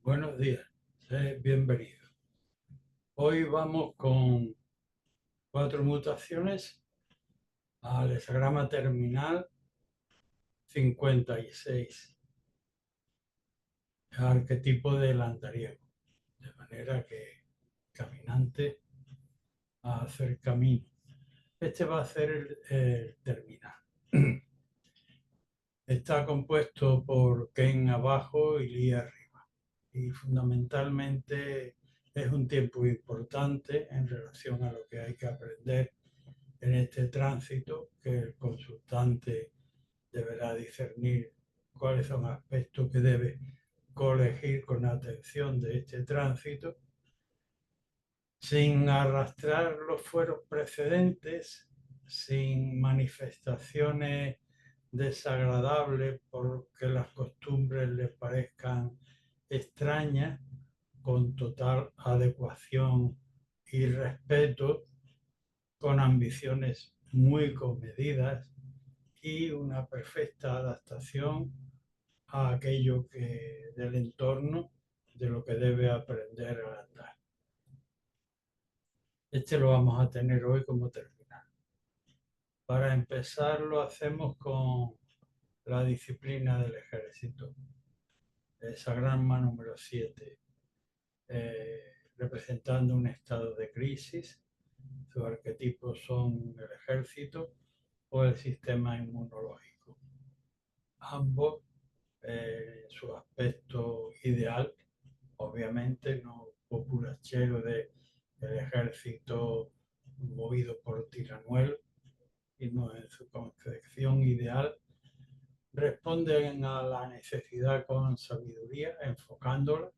Buenos días, bienvenido. Hoy vamos con cuatro mutaciones al hexagrama terminal 56, arquetipo del andariego, de manera que caminante a hacer camino. Este va a ser el terminal. Está compuesto por Ken abajo y Lee arriba. Y fundamentalmente es un tiempo importante en relación a lo que hay que aprender en este tránsito, que el consultante deberá discernir cuáles son aspectos que debe colegir con atención de este tránsito, sin arrastrar los fueros precedentes, sin manifestaciones desagradables porque las costumbres les parezcan extrañas, con total adecuación y respeto, con ambiciones muy comedidas y una perfecta adaptación a aquello que del entorno, de lo que debe aprender al andar. Este lo vamos a tener hoy como terminal. Para empezar lo hacemos con la disciplina del ejército, esa granma número 7, representando un estado de crisis. Sus arquetipos son el ejército o el sistema inmunológico. Ambos, su aspecto ideal, obviamente no populachero del ejército movido por Tiranuel, sino en su concepción ideal, responden a la necesidad con sabiduría, enfocándola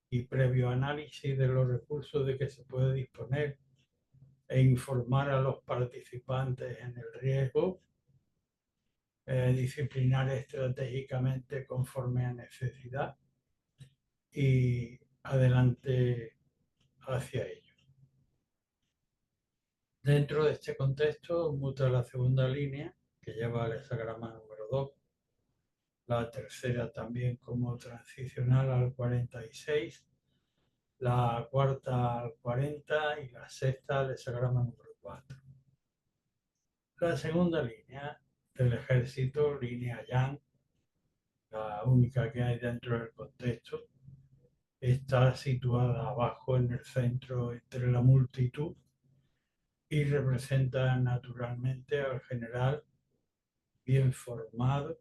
y previo análisis de los recursos de que se puede disponer e informar a los participantes en el riesgo, disciplinar estratégicamente conforme a necesidad y adelante hacia ello. Dentro de este contexto muta la segunda línea, que lleva al hexagrama número 2, la tercera también como transicional al 46, la cuarta al 40 y la sexta al hexagrama número 4. La segunda línea del ejército, línea Yang, la única que hay dentro del contexto, está situada abajo en el centro entre la multitud y representa naturalmente al general bien formado,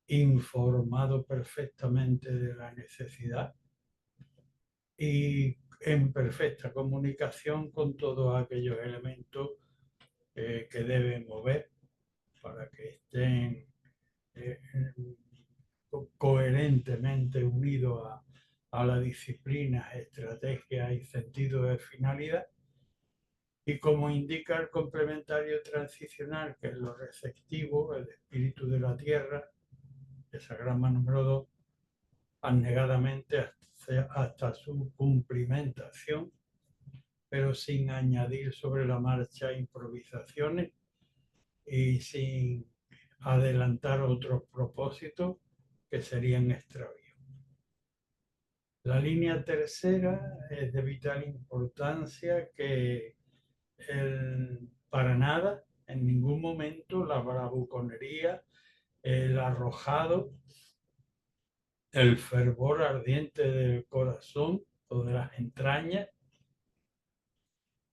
informado perfectamente de la necesidad y en perfecta comunicación con todos aquellos elementos que deben mover para que estén eh, coherentemente unidos a la disciplina, estrategia y sentido de finalidad. Y como indica el complementario transicional, que es lo receptivo, el espíritu de la tierra, esa grama número 2, anegadamente hasta su cumplimentación, pero sin añadir sobre la marcha improvisaciones y sin adelantar otros propósitos que serían extravíos. La línea tercera es de vital importancia, que para nada, en ningún momento, la bravuconería, el arrojado, el fervor ardiente del corazón o de las entrañas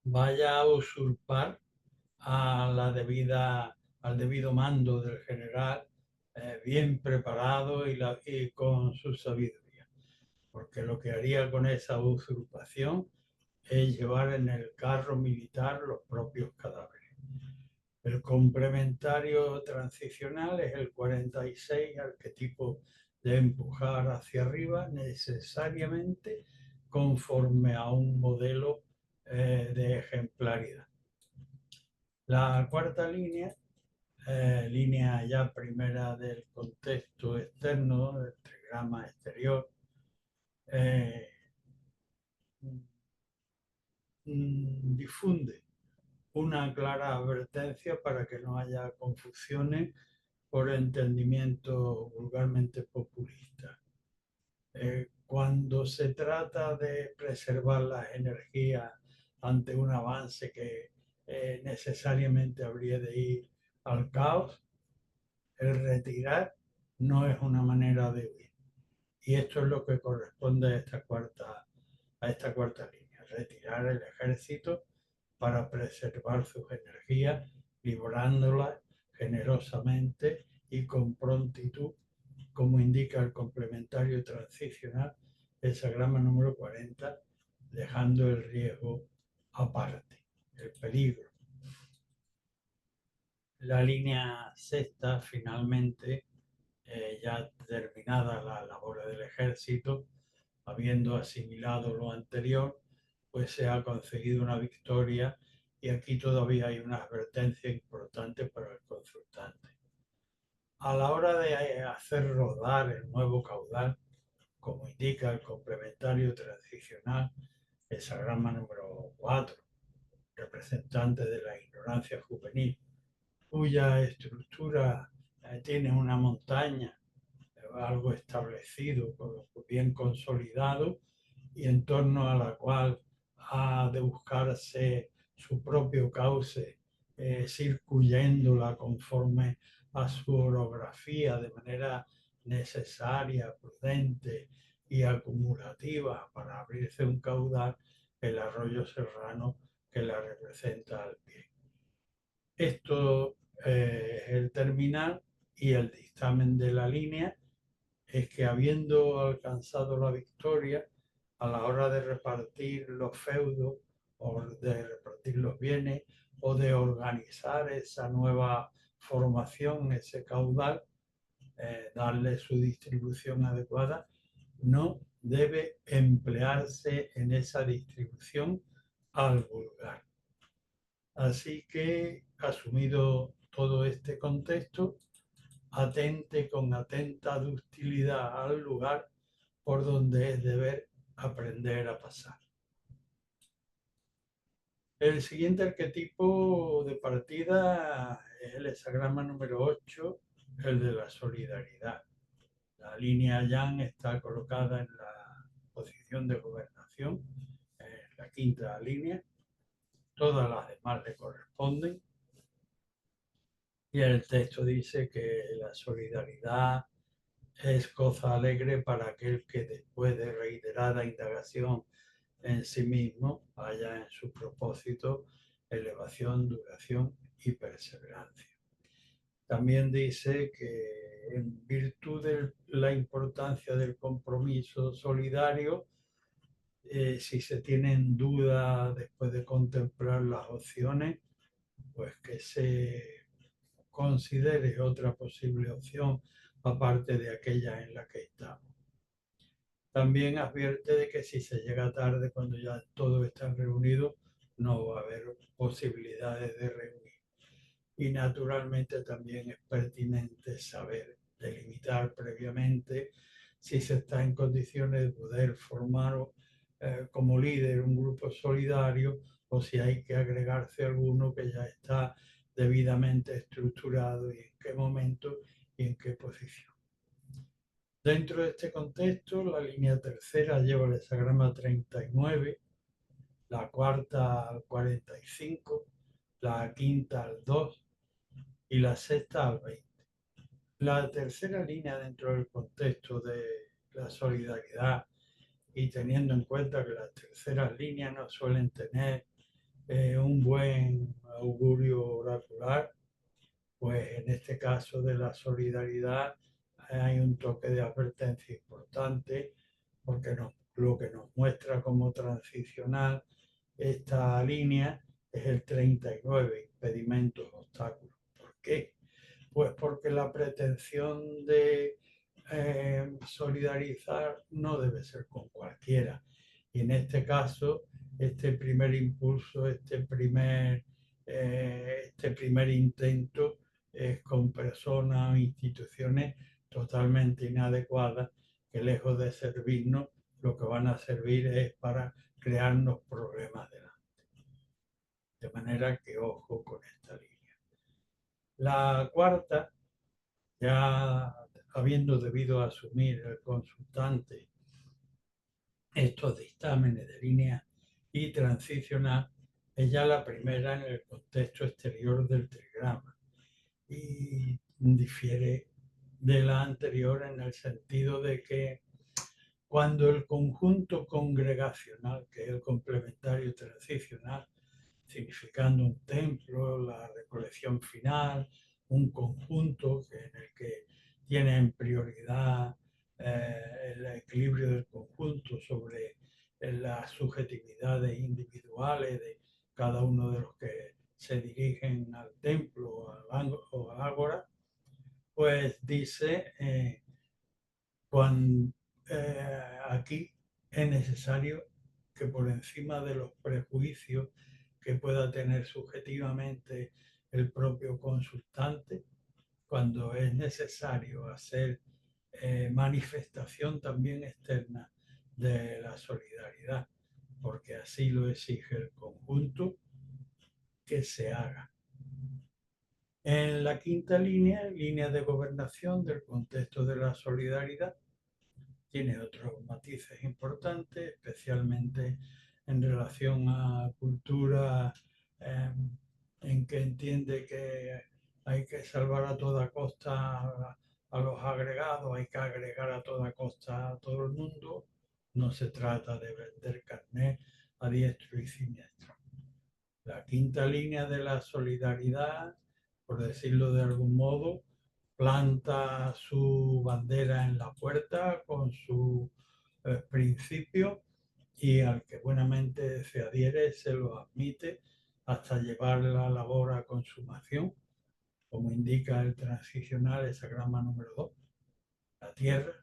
vaya a usurpar al debido mando del general, bien preparado y con su sabiduría. Porque lo que haría con esa usurpación es llevar en el carro militar los propios cadáveres. El complementario transicional es el 46, arquetipo de empujar hacia arriba necesariamente conforme a un modelo de ejemplaridad. La cuarta línea, línea ya primera del contexto externo, del trigrama exterior, eh, difunde una clara advertencia para que no haya confusiones por entendimiento vulgarmente populista. Cuando se trata de preservar las energías ante un avance que necesariamente habría de ir al caos, el retirar no es una manera de huir. Y esto es lo que corresponde a esta cuarta línea, retirar el ejército para preservar sus energías, librándolas generosamente y con prontitud, como indica el complementario transicional, esa grama número 40, dejando el riesgo aparte, el peligro. La línea sexta, finalmente, ya terminada la labor del ejército, habiendo asimilado lo anterior, pues se ha conseguido una victoria y aquí todavía hay una advertencia importante para el consultante. A la hora de hacer rodar el nuevo caudal, como indica el complementario transicional, esa grama número 4, representante de la ignorancia juvenil, cuya estructura tiene una montaña, algo establecido, bien consolidado, y en torno a la cual ha de buscarse su propio cauce, circuyéndola conforme a su orografía de manera necesaria, prudente y acumulativa para abrirse un caudal, el arroyo serrano que la representa al pie. Esto es el terminal, y el dictamen de la línea es que, habiendo alcanzado la victoria a la hora de repartir los feudos o de repartir los bienes o de organizar esa nueva formación, ese caudal, darle su distribución adecuada, no debe emplearse en esa distribución al vulgar. Así que, asumido todo este contexto, atente con atenta ductilidad al lugar por donde es deber aprender a pasar. El siguiente arquetipo de partida es el hexagrama número 8, el de la solidaridad. La línea Yang está colocada en la posición de gobernación, en la quinta línea. Todas las demás le corresponden. Y el texto dice que la solidaridad es cosa alegre para aquel que, después de reiterada indagación en sí mismo, haya en su propósito elevación, duración y perseverancia. También dice que, en virtud de la importancia del compromiso solidario, si se tienen dudas después de contemplar las opciones, pues que se considere otra posible opción aparte de aquella en la que estamos. También advierte de que si se llega tarde, cuando ya todos están reunidos, no va a haber posibilidades de reunir. Y naturalmente también es pertinente saber delimitar previamente si se está en condiciones de poder formar como líder un grupo solidario, o si hay que agregarse alguno que ya está debidamente estructurado, y en qué momento y en qué posición. Dentro de este contexto, la línea tercera lleva el hexagrama 39, la cuarta al 45, la quinta al 2 y la sexta al 20. La tercera línea, dentro del contexto de la solidaridad, y teniendo en cuenta que las terceras líneas no suelen tener un buen augurio oracular, pues en este caso de la solidaridad hay un toque de advertencia importante, porque lo que nos muestra como transicional esta línea es el 39, impedimentos, obstáculos. ¿Por qué? Pues porque la pretensión de solidarizar no debe ser con cualquiera. Y en este caso, este primer impulso, este primer intento es con personas o instituciones totalmente inadecuadas, que, lejos de servirnos, lo que van a servir es para crearnos problemas delante. De manera que, ojo con esta línea. La cuarta, ya habiendo debido asumir el consultante estos dictámenes de línea y transicional es ya la primera en el contexto exterior del trigrama y difiere de la anterior en el sentido de que cuando el conjunto congregacional, que es el complementario transicional, significando un templo, la recolección final, un conjunto en el que tiene en prioridad el equilibrio del conjunto sobre las subjetividades individuales de cada uno de los que se dirigen al templo o al ágora, pues dice cuando, aquí es necesario que por encima de los prejuicios que pueda tener subjetivamente el propio consultante, cuando es necesario hacer manifestación también externa de la solidaridad, porque así lo exige el conjunto, que se haga. En la quinta línea, línea de gobernación del contexto de la solidaridad, tiene otros matices importantes, especialmente en relación a cultura en que entiende que hay que salvar a toda costa a los agregados, hay que agregar a toda costa a todo el mundo. No se trata de vender carnet a diestro y siniestro. La quinta línea de la solidaridad, por decirlo de algún modo, planta su bandera en la puerta con su principio y al que buenamente se adhiere se lo admite hasta llevar la labor a consumación, como indica el transicional hexagrama número 2. La tierra,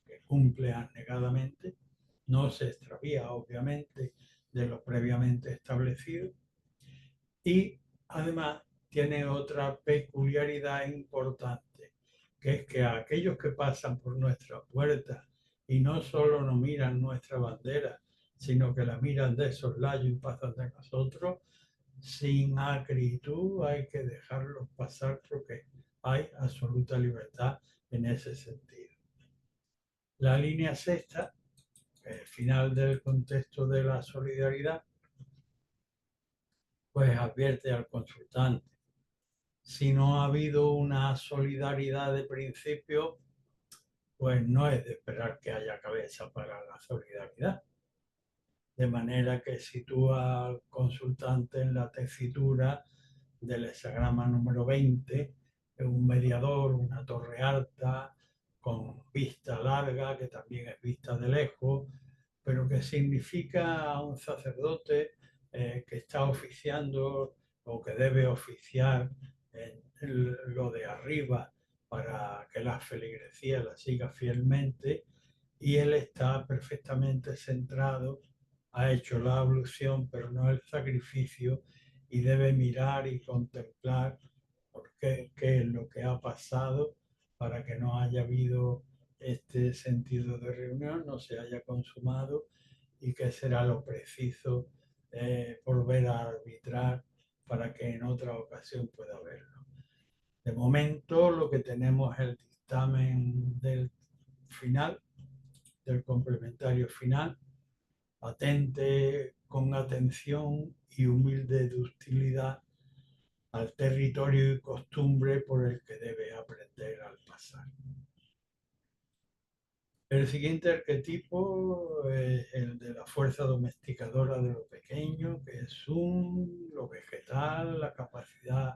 que cumple anegadamente, no se extravía obviamente de lo previamente establecido y además tiene otra peculiaridad importante, que es que a aquellos que pasan por nuestra puerta y no solo nos miran nuestra bandera, sino que la miran de soslayo y pasan de nosotros, sin acritud hay que dejarlos pasar porque hay absoluta libertad en ese sentido. La línea sexta, el final del contexto de la solidaridad, pues advierte al consultante: si no ha habido una solidaridad de principio, pues no es de esperar que haya cabeza para la solidaridad. De manera que sitúa al consultante en la tesitura del hexagrama número 20, un mediador, una torre alta, con vista larga, que también es vista de lejos, pero que significa a un sacerdote que está oficiando o que debe oficiar en lo de arriba para que la feligresía la siga fielmente, y él está perfectamente centrado, ha hecho la ablución, pero no el sacrificio, y debe mirar y contemplar qué es lo que ha pasado para que no haya habido este sentido de reunión, no se haya consumado y qué será lo preciso volver a arbitrar para que en otra ocasión pueda haberlo. De momento lo que tenemos es el dictamen del final, del complementario final. Atente con atención y humilde ductilidad al territorio y costumbre por el que debe aprender al pasar. El siguiente arquetipo es el de la fuerza domesticadora de lo pequeño, que es lo vegetal, la capacidad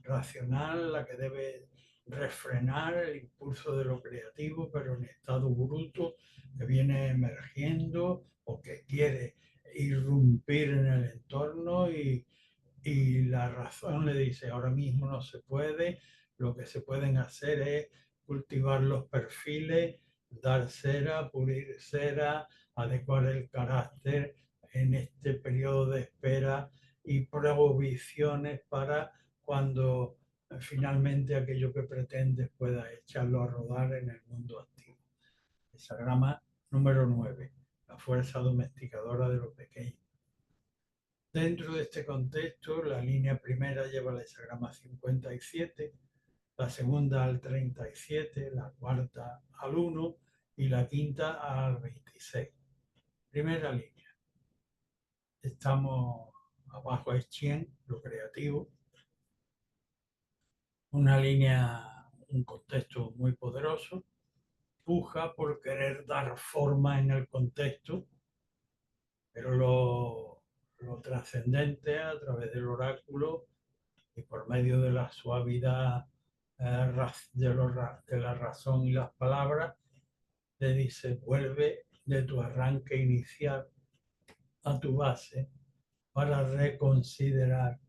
racional, la que debe refrenar el impulso de lo creativo, pero en estado bruto, que viene emergiendo o que quiere irrumpir en el entorno y la razón le dice: ahora mismo no se puede, lo que se pueden hacer es cultivar los perfiles, dar cera, pulir cera, adecuar el carácter en este periodo de espera y provisiones para cuando finalmente aquello que pretendes pueda echarlo a rodar en el mundo activo. Hexagrama número 9, la fuerza domesticadora de lo pequeño. Dentro de este contexto, la línea primera lleva el hexagrama 57, la segunda al 37, la cuarta al 1 y la quinta al 26. Primera línea. Estamos abajo es Chien, lo creativo. Una línea, un contexto muy poderoso. Puja por querer dar forma en el contexto, pero lo trascendente a través del oráculo y por medio de la suavidad de la razón y las palabras, le dice, vuelve de tu arranque inicial a tu base para reconsiderar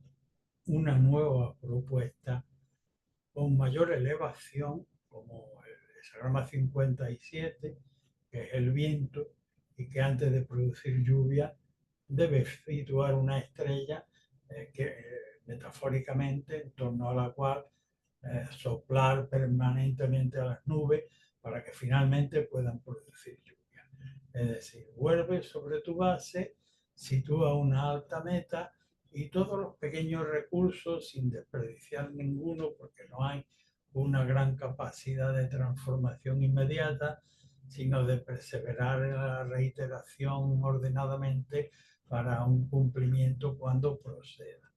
una nueva propuesta con mayor elevación, como el hexagrama 57, que es el viento, y que antes de producir lluvia debe situar una estrella metafóricamente en torno a la cual soplar permanentemente a las nubes para que finalmente puedan producir lluvia. Es decir, vuelve sobre tu base, sitúa una alta meta y todos los pequeños recursos, sin desperdiciar ninguno, porque no hay una gran capacidad de transformación inmediata, sino de perseverar en la reiteración ordenadamente para un cumplimiento cuando proceda.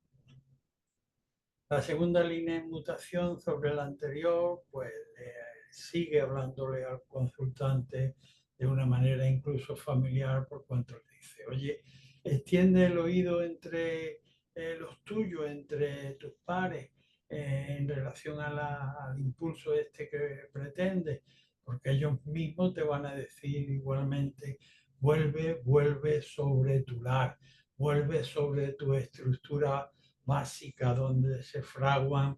La segunda línea de mutación sobre la anterior, pues sigue hablándole al consultante de una manera incluso familiar por cuanto le dice, oye, extiende el oído entre los tuyos, entre tus pares, en relación al impulso este que pretendes, porque ellos mismos te van a decir igualmente, vuelve sobre tu lar, vuelve sobre tu estructura básica donde se fraguan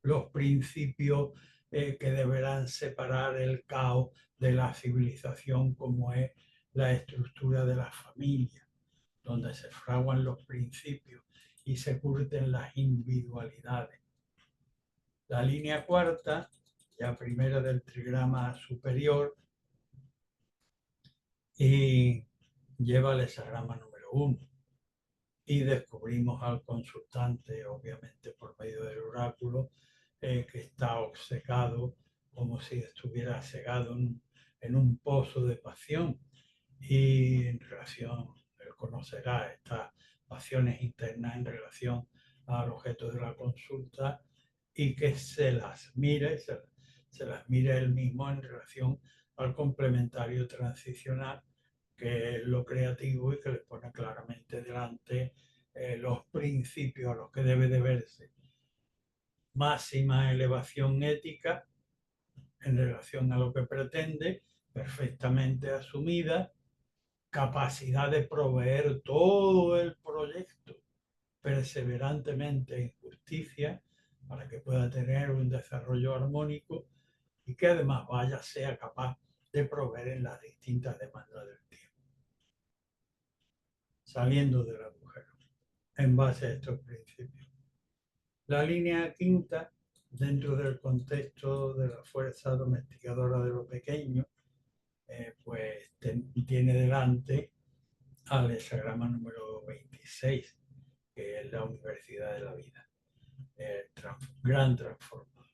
los principios que deberán separar el caos de la civilización, como es la estructura de la familia, donde se fraguan los principios y se curten las individualidades. La línea cuarta, ya primera del trigrama superior, y lleva el hexagrama número 1. Y descubrimos al consultante, obviamente por medio del oráculo, que está obcecado como si estuviera cegado en un pozo de pasión. Y en relación, él conocerá estas pasiones internas en relación al objeto de la consulta y que se las mire, se las mire él mismo en relación al complementario transicional, que es lo creativo y que le pone claramente delante los principios a los que debe de verse. Máxima elevación ética en relación a lo que pretende, perfectamente asumida, capacidad de proveer todo el proyecto perseverantemente en justicia para que pueda tener un desarrollo armónico y que además sea capaz de proveer en las distintas demandas del tiempo, saliendo del agujero en base a estos principios. La línea quinta, dentro del contexto de la fuerza domesticadora de lo pequeño, pues tiene delante al hexagrama número 26, que es la Universidad de la Vida, el gran transformador,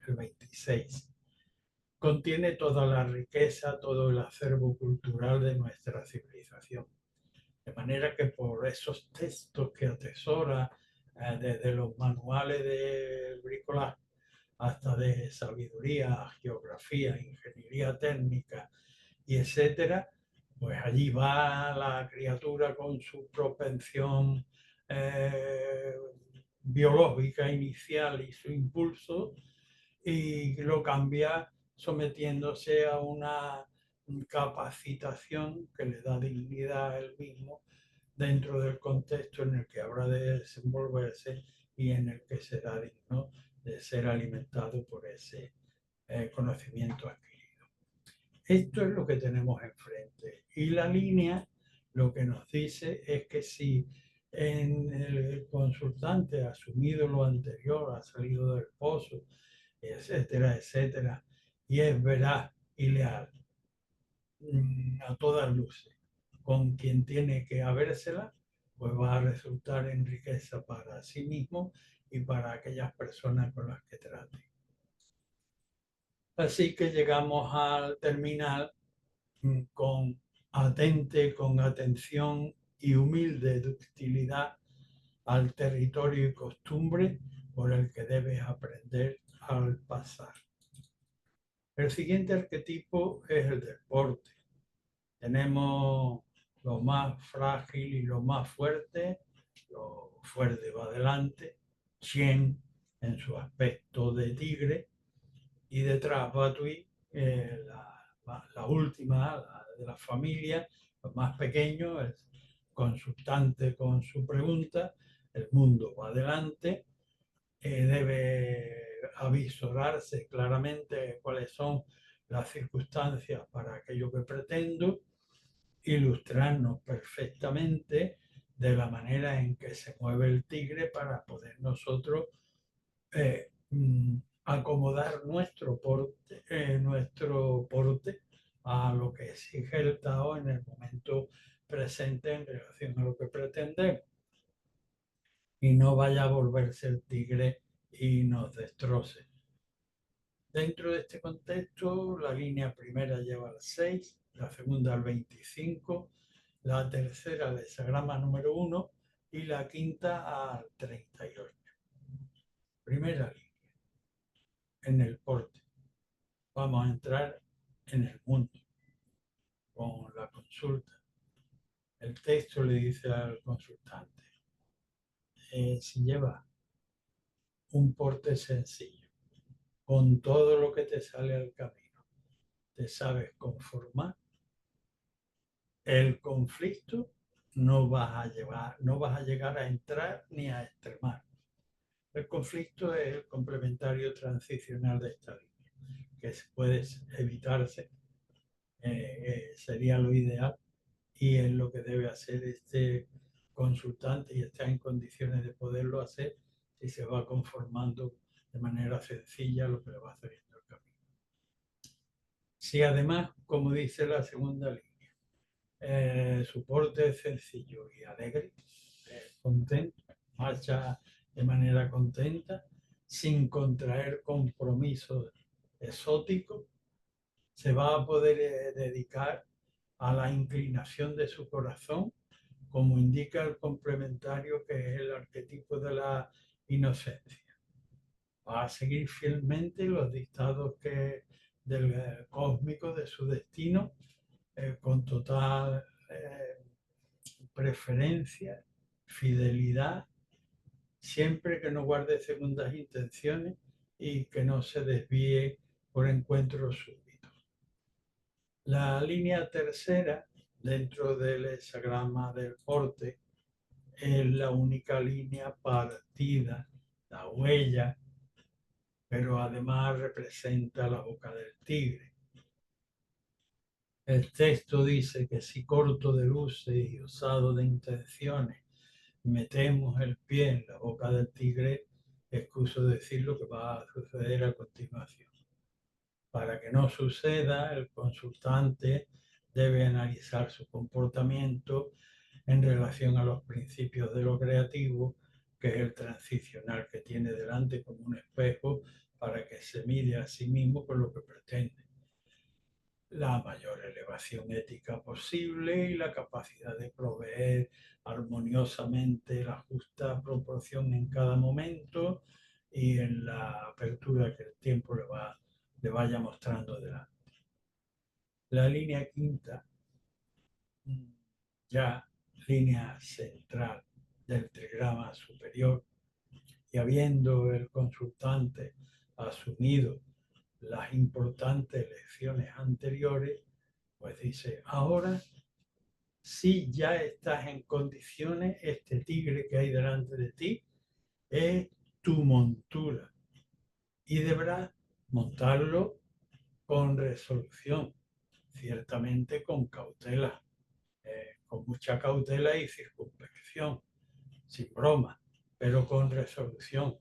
el 26. Contiene toda la riqueza, todo el acervo cultural de nuestra civilización. De manera que por esos textos que atesora, desde los manuales de bricolaje hasta de sabiduría, geografía, ingeniería técnica y etcétera, pues allí va la criatura con su propensión biológica inicial y su impulso y lo cambia sometiéndose a una capacitación que le da dignidad a él mismo dentro del contexto en el que habrá de desenvolverse y en el que será digno de ser alimentado por ese conocimiento adquirido. Esto es lo que tenemos enfrente. Y la línea lo que nos dice es que si en el consultante ha asumido lo anterior, ha salido del pozo, etcétera, etcétera, y es veraz y leal a todas luces con quien tiene que habérsela, pues va a resultar en riqueza para sí mismo y para aquellas personas con las que trate. Así que llegamos al terminal con atente con atención y humilde ductilidad al territorio y costumbre por el que debes aprender al pasar. El siguiente arquetipo es el del porte. Tenemos lo más frágil y lo más fuerte. Lo fuerte va adelante, Chen en su aspecto de tigre, y detrás Batui, la última de la familia, lo más pequeño, el consultante con su pregunta. El mundo va adelante, debe avisorarse claramente cuáles son las circunstancias para aquello que pretendo, ilustrarnos perfectamente de la manera en que se mueve el tigre para poder nosotros acomodar nuestro porte a lo que exige el Tao en el momento presente en relación a lo que pretendemos, y no vaya a volverse el tigre y nos destroce. Dentro de este contexto, la línea primera lleva al 6, la segunda al 25, la tercera al hexagrama número 1 y la quinta al 38. Primera línea, en el porte. Vamos a entrar en el mundo con la consulta. El texto le dice al consultante, si lleva un porte sencillo, con todo lo que te sale al camino, te sabes conformar, el conflicto no vas a llegar a entrar ni a extremar. El conflicto es el complementario transicional de esta línea, que puede evitarse, sería lo ideal, y es lo que debe hacer este consultante, y está en condiciones de poderlo hacer si se va conformando de manera sencilla lo que le va haciendo el camino. Si además, como dice la segunda línea, su porte es sencillo y alegre, contento, marcha de manera contenta, sin contraer compromisos exóticos, se va a poder dedicar a la inclinación de su corazón, como indica el complementario, que es el arquetipo de la inocencia. Va a seguir fielmente los dictados del cósmico, de su destino, con total preferencia, fidelidad, siempre que no guarde segundas intenciones y que no se desvíe por encuentros súbitos. La línea tercera, dentro del hexagrama del porte, es la única línea partida, la huella, pero además representa la boca del tigre. El texto dice que si corto de luces y osado de intenciones metemos el pie en la boca del tigre, excuso decir lo que va a suceder a continuación. Para que no suceda, el consultante debe analizar su comportamiento en relación a los principios de lo creativo, que es el transicional que tiene delante como un espejo para que se mire a sí mismo con lo que pretende. La mayor elevación ética posible y la capacidad de proveer armoniosamente la justa proporción en cada momento y en la apertura que el tiempo le vaya mostrando delante. La línea quinta, ya línea central del trigrama superior, y habiendo el consultante asumido las importantes lecciones anteriores, pues dice, ahora sí ya estás en condiciones, este tigre que hay delante de ti es tu montura y deberás montarlo con resolución, ciertamente con cautela, con mucha cautela y circunspección, sin broma, pero con resolución,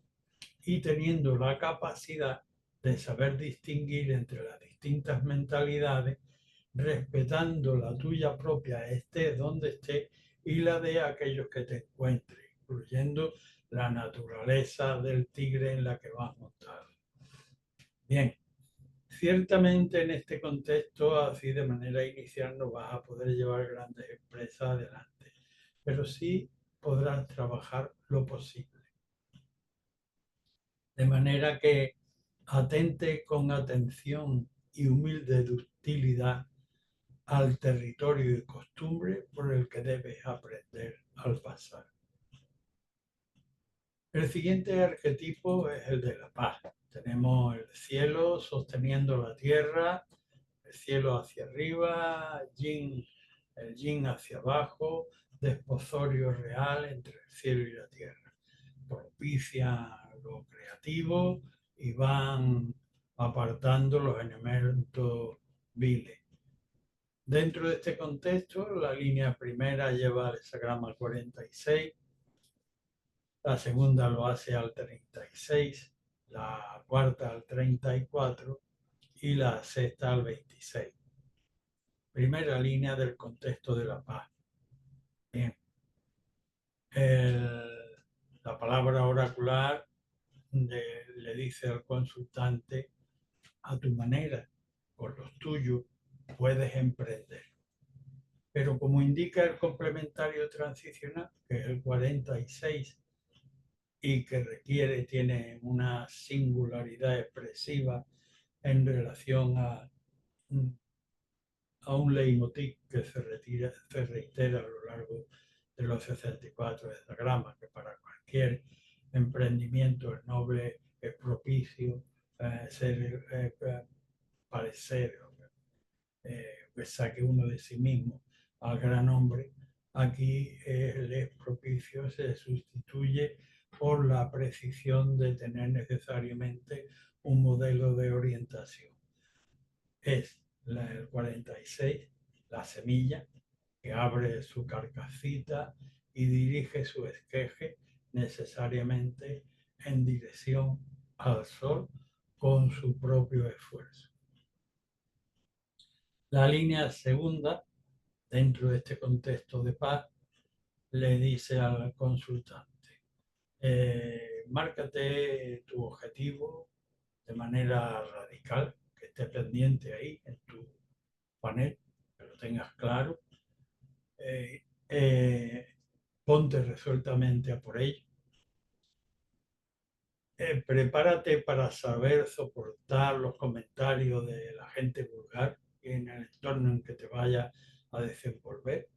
y teniendo la capacidad de saber distinguir entre las distintas mentalidades, respetando la tuya propia, estés donde estés, y la de aquellos que te encuentres, incluyendo la naturaleza del tigre en la que vas montado. Bien, Ciertamente en este contexto, así de manera inicial, no vas a poder llevar grandes empresas adelante, pero sí podrás trabajar lo posible. De manera que atente con atención y humilde ductilidad al territorio y costumbre por el que debes aprender al pasar. El siguiente arquetipo es el de la paz. Tenemos el cielo sosteniendo la tierra, el cielo hacia arriba, el yin hacia abajo, desposorio real entre el cielo y la tierra. Propicia lo creativo y van apartando los elementos viles. Dentro de este contexto, la línea primera lleva al hexagrama 46, la segunda lo hace al 36, la cuarta al 34 y la sexta al 26. Primera línea del contexto de la paz. Bien. La palabra oracular le dice al consultante: a tu manera, con los tuyos, puedes emprender. Pero como indica el complementario transicional, que es el 46, y que tiene una singularidad expresiva en relación a un leitmotiv que se reitera a lo largo de los 64 hexagramas, que para cualquier emprendimiento es noble, es propicio parecer, que saque uno de sí mismo al gran hombre. Aquí el es propicio se sustituye por la precisión de tener necesariamente un modelo de orientación. Es el 46, la semilla, que abre su carcasita y dirige su esqueje necesariamente en dirección al sol con su propio esfuerzo. La línea segunda, dentro de este contexto de paz, le dice al consultante: márcate tu objetivo de manera radical, que esté pendiente ahí en tu panel, que lo tengas claro, ponte resueltamente a por ello. Prepárate para saber soportar los comentarios de la gente vulgar en el entorno en que te vaya a desenvolver.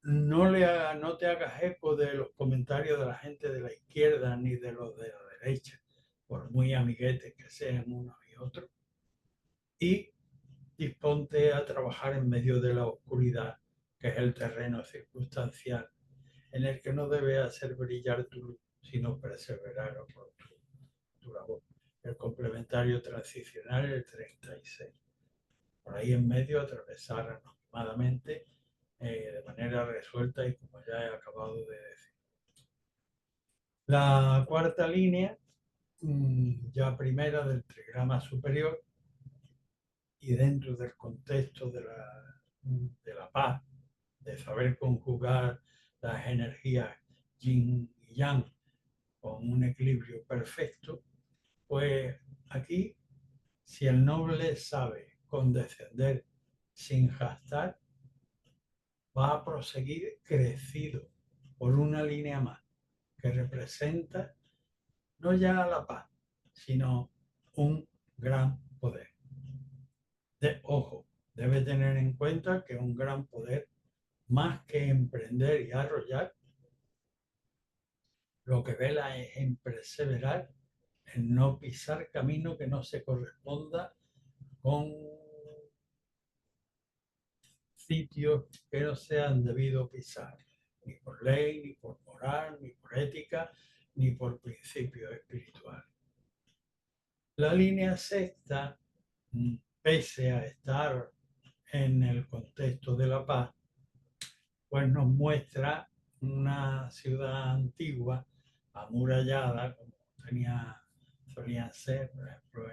No te hagas eco de los comentarios de la gente de la izquierda ni de los de la derecha, por muy amiguetes que sean unos y otros. Y disponte a trabajar en medio de la oscuridad, que es el terreno circunstancial, en el que no debes hacer brillar tu luz, sino perseverar por tu labor. El complementario transicional, el 36. Por ahí en medio atravesar aproximadamente de manera resuelta y como ya he acabado de decir. La cuarta línea, ya primera del trigrama superior, y dentro del contexto de la paz, de saber conjugar las energías yin y yang con un equilibrio perfecto, pues aquí, si el noble sabe condescender sin gastar, va a proseguir crecido por una línea más que representa no ya la paz, sino un gran poder. Ojo, debe tener en cuenta que un gran poder, más que emprender y arrollar, lo que vela es en perseverar, en no pisar camino que no se corresponda con sitios que no sean debido pisar, ni por ley, ni por moral, ni por ética, ni por principios espirituales. La línea sexta, pese a estar en el contexto de la paz, pues nos muestra una ciudad antigua, amurallada, como solían ser, por ejemplo,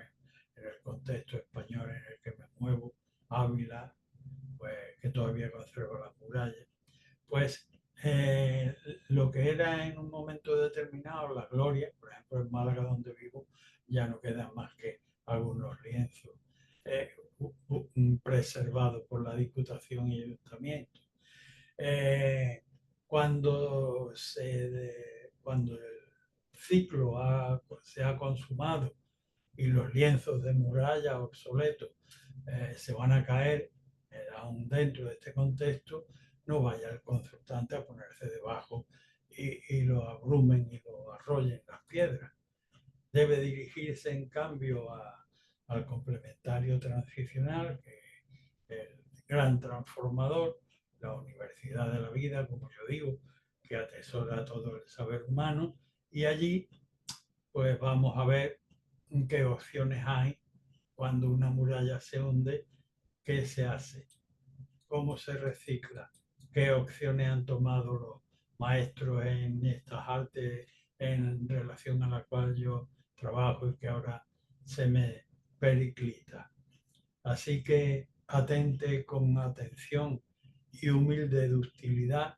en el contexto español en el que me muevo, Ávila, pues que todavía conserva las murallas, pues lo que era en un momento determinado la gloria, por ejemplo en Málaga donde vivo, ya no quedan más que algunos lienzos preservados por la Diputación y Ayuntamiento. Cuando el ciclo se ha consumado y los lienzos de muralla obsoletos se van a caer, aún dentro de este contexto, no vaya el consultante a ponerse debajo y lo abrumen y lo arrollen las piedras. Debe dirigirse, en cambio, al complementario transicional, que es el gran transformador, la universidad de la vida, como yo digo, que atesora todo el saber humano, y allí pues vamos a ver qué opciones hay cuando una muralla se hunde, qué se hace, cómo se recicla, qué opciones han tomado los maestros en estas artes en relación a la cual yo trabajo y que ahora se me periclita. Así que atente con atención y humilde ductilidad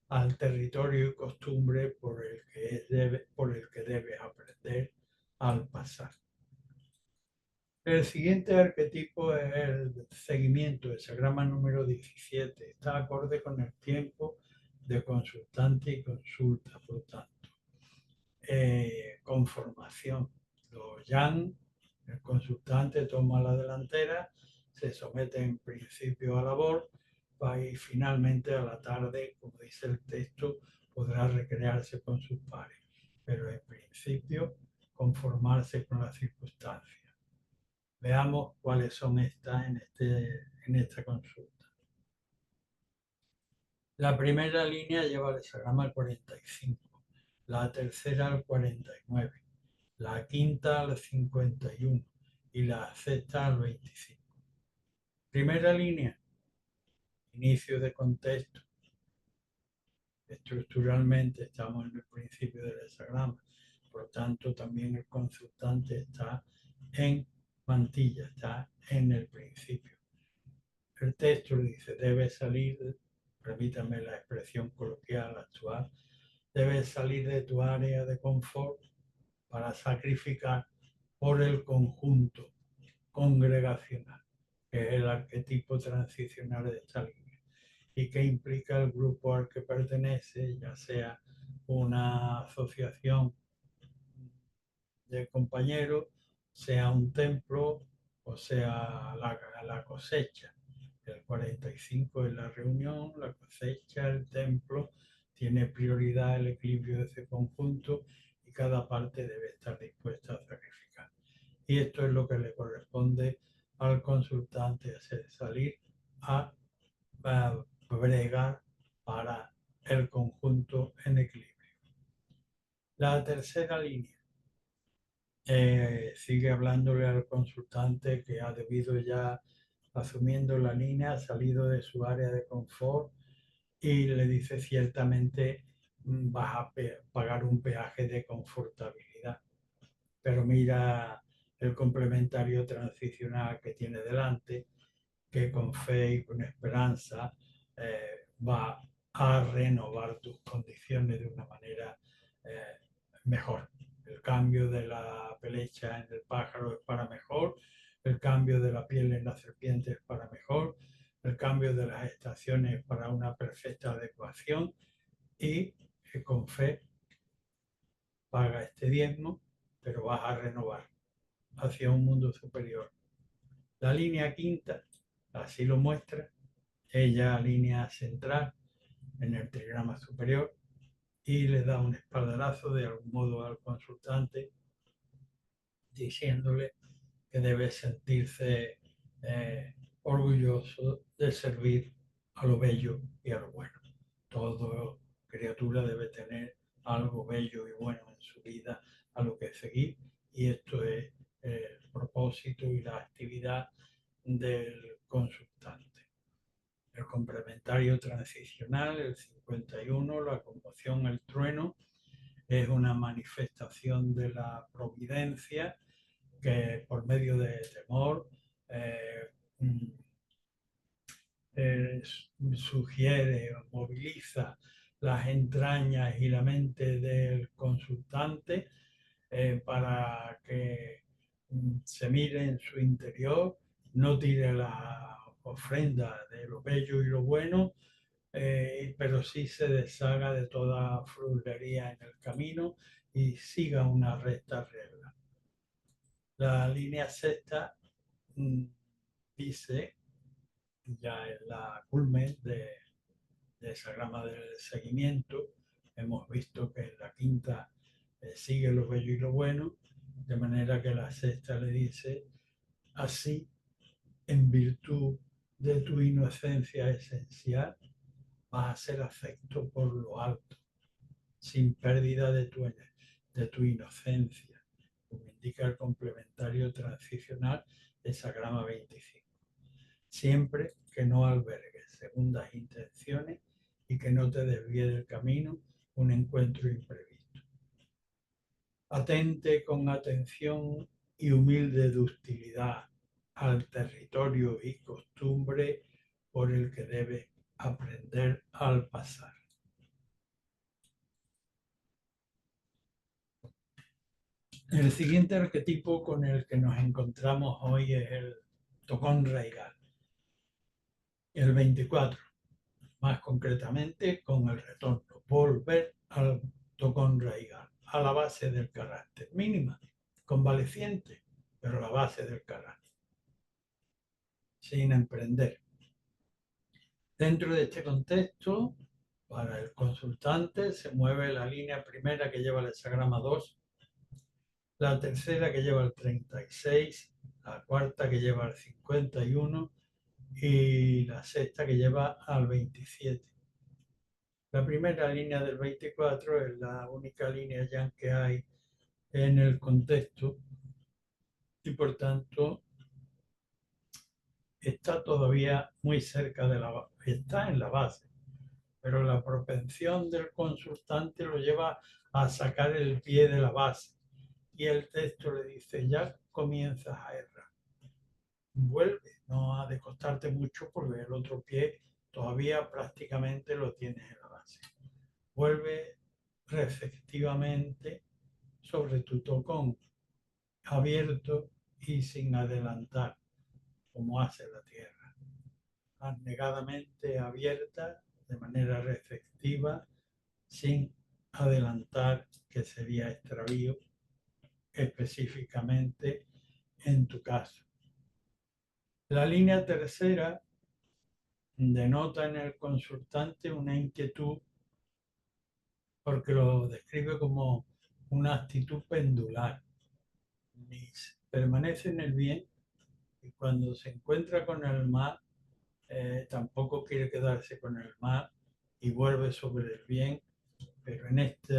al territorio y costumbre por el que debes aprender al pasar. El siguiente arquetipo es el seguimiento, el hexagrama número 17. Está acorde con el tiempo de consultante y consulta, por lo tanto. Conformación. Los yang, el consultante toma la delantera, se somete en principio a labor y finalmente a la tarde, como dice el texto, podrá recrearse con sus pares, pero en principio conformarse con las circunstancias. Veamos cuáles son estas en esta consulta. La primera línea lleva el hexagrama al 45, la tercera al 49, la quinta al 51 y la sexta al 25. Primera línea, inicio de contexto. Estructuralmente estamos en el principio del hexagrama, por lo tanto también el consultante está en mantilla, está en el principio. El texto dice, debe salir, permítame la expresión coloquial actual, debes salir de tu área de confort para sacrificar por el conjunto congregacional, que es el arquetipo transicional de esta línea, y que implica el grupo al que pertenece, ya sea una asociación de compañeros, sea un templo o sea la cosecha. El 45 es la reunión, la cosecha, el templo, tiene prioridad el equilibrio de ese conjunto y cada parte debe estar dispuesta a sacrificar. Y esto es lo que le corresponde al consultante, hacer salir a bregar para el conjunto en equilibrio. La tercera línea sigue hablándole al consultante que ha debido ya asumiendo la línea, ha salido de su área de confort y le dice ciertamente vas a pagar un peaje de confortabilidad. Pero mira el complementario transicional que tiene delante, que con fe y con esperanza va a renovar tus condiciones de una manera mejor. El cambio de la pelecha en el pájaro es para mejor, el cambio de la piel en la serpiente es para mejor, el cambio de las estaciones es para una perfecta adecuación y con fe paga este diezmo, pero vas a renovar hacia un mundo superior. La línea quinta así lo muestra, ella línea central en el trigrama superior y le da un espaldarazo de algún modo al consultante diciéndole que debe sentirse orgulloso de servir a lo bello y a lo bueno. Toda criatura debe tener algo bello y bueno en su vida a lo que seguir y esto es el propósito y la actividad del consultante. El complementario transicional, el 51, la conmoción, el trueno, es una manifestación de la providencia que por medio de temor sugiere o moviliza las entrañas y la mente del consultante para que se mire en su interior, no tire la ofrenda de lo bello y lo bueno, pero sí se deshaga de toda frulería en el camino y siga una recta regla. La línea sexta dice, ya en la culmen de esa rama del seguimiento, hemos visto que en la quinta sigue lo bello y lo bueno, de manera que la sexta le dice, así, en virtud de tu inocencia esencial, vas a ser afecto por lo alto, sin pérdida de tu inocencia, como indica el complementario transicional de Sagrama 25. Siempre que no albergues segundas intenciones y que no te desvíe del camino un encuentro imprevisto. Atente con atención y humilde ductilidad al territorio y costumbre por el que debe aprender al pasar. El siguiente arquetipo con el que nos encontramos hoy es el Tocón Raigal, el 24, más concretamente con el retorno, volver al Tocón Raigal, a la base del carácter, mínima, convaleciente, pero la base del carácter, sin emprender. Dentro de este contexto, para el consultante se mueve la línea primera que lleva el hexagrama 2, la tercera que lleva el 36, la cuarta que lleva el 51 y la sexta que lleva al 27. La primera línea del 24 es la única línea ya que hay en el contexto y por tanto está todavía muy cerca de la base, está en la base, pero la propensión del consultante lo lleva a sacar el pie de la base y el texto le dice ya comienzas a errar. Vuelve, no ha de costarte mucho porque el otro pie todavía prácticamente lo tienes en la base. Vuelve receptivamente sobre tu tocón, abierto y sin adelantar, como hace la tierra. Abnegadamente abierta, de manera receptiva, sin adelantar, que sería extravío, específicamente en tu caso. La línea tercera denota en el consultante una inquietud porque lo describe como una actitud pendular. Permanece en el bien y cuando se encuentra con el mal, tampoco quiere quedarse con el mal y vuelve sobre el bien, pero en este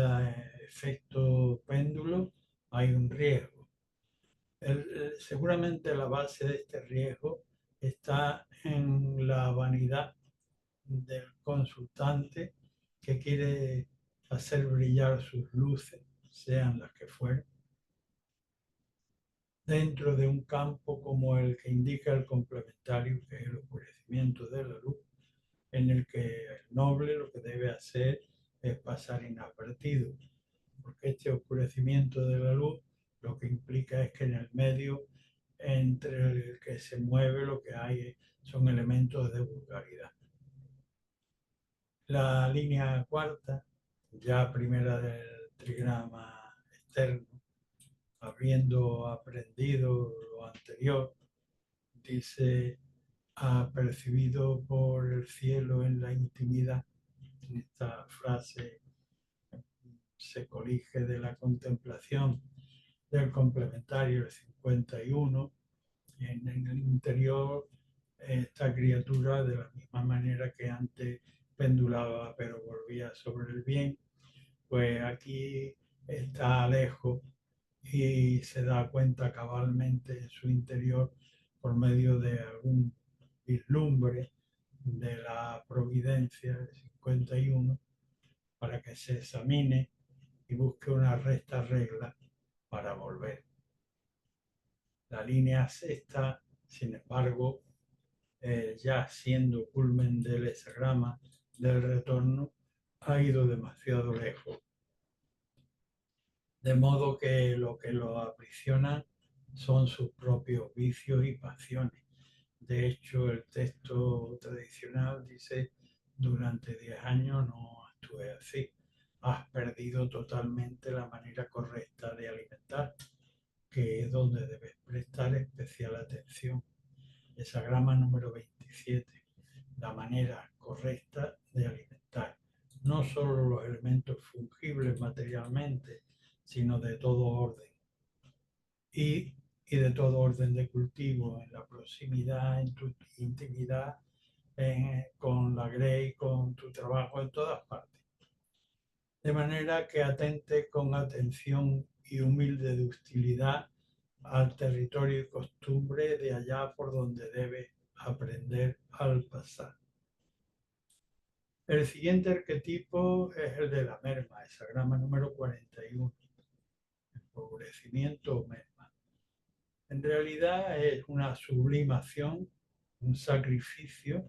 efecto péndulo hay un riesgo. Seguramente la base de este riesgo está en la vanidad del consultante que quiere hacer brillar sus luces, sean las que fueren, dentro de un campo como el que indica el complementario, que es el oscurecimiento de la luz, en el que el noble lo que debe hacer es pasar inadvertido, porque este oscurecimiento de la luz lo que implica es que en el medio entre el que se mueve lo que hay son elementos de vulgaridad. La línea cuarta, ya primera del trigrama externo, habiendo aprendido lo anterior, dice, apercibido por el cielo en la intimidad. Esta frase se colige de la contemplación del complementario 51, en el interior esta criatura de la misma manera que antes pendulaba pero volvía sobre el bien, pues aquí está lejos y se da cuenta cabalmente en su interior por medio de algún vislumbre de la providencia del 51 para que se examine y busque una recta regla para volver. La línea sexta, sin embargo, ya siendo culmen del hexagrama del retorno, ha ido demasiado lejos. De modo que lo aprisiona son sus propios vicios y pasiones, De hecho, el texto tradicional dice, durante 10 años no estuve así. Has perdido totalmente la manera correcta de alimentar, que es donde debes prestar especial atención. Esa grama número 27, la manera correcta de alimentar. No solo los elementos fungibles materialmente, sino de todo orden. Y de todo orden de cultivo, en la proximidad, en tu intimidad, con la grey, con tu trabajo, en todas partes. De manera que atente con atención y humilde ductilidad al territorio y costumbre de allá por donde debe aprender al pasar. El siguiente arquetipo es el de la merma, esa grama número 41, empobrecimiento o merma. En realidad es una sublimación, un sacrificio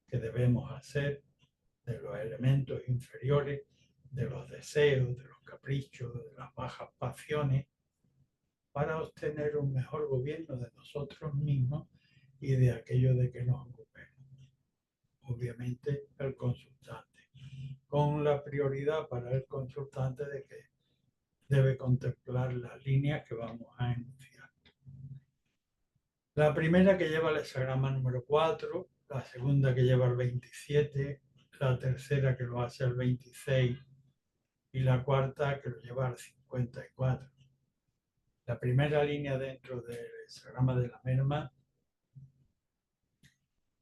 que debemos hacer de los elementos inferiores, de los deseos, de los caprichos, de las bajas pasiones, para obtener un mejor gobierno de nosotros mismos y de aquello de que nos ocupemos. Obviamente el consultante, con la prioridad para el consultante de que debe contemplar las líneas que vamos a enunciar. La primera que lleva el hexagrama número 4, la segunda que lleva el 27, la tercera que lo hace el 26 y la cuarta que lo lleva al 54. La primera línea dentro del hexagrama de la merma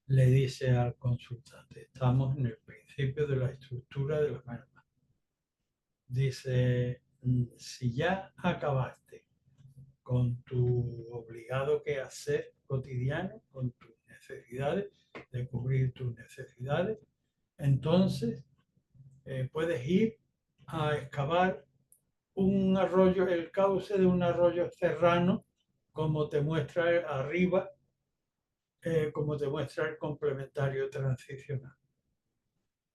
le dice al consultante, estamos en el principio de la estructura de la merma. Dice, si ya acabaste con tu obligado quehacer cotidiano, con tus necesidades, de cubrir tus necesidades, entonces puedes ir a excavar un arroyo, el cauce de un arroyo serrano, como te muestra arriba, como te muestra el complementario transicional,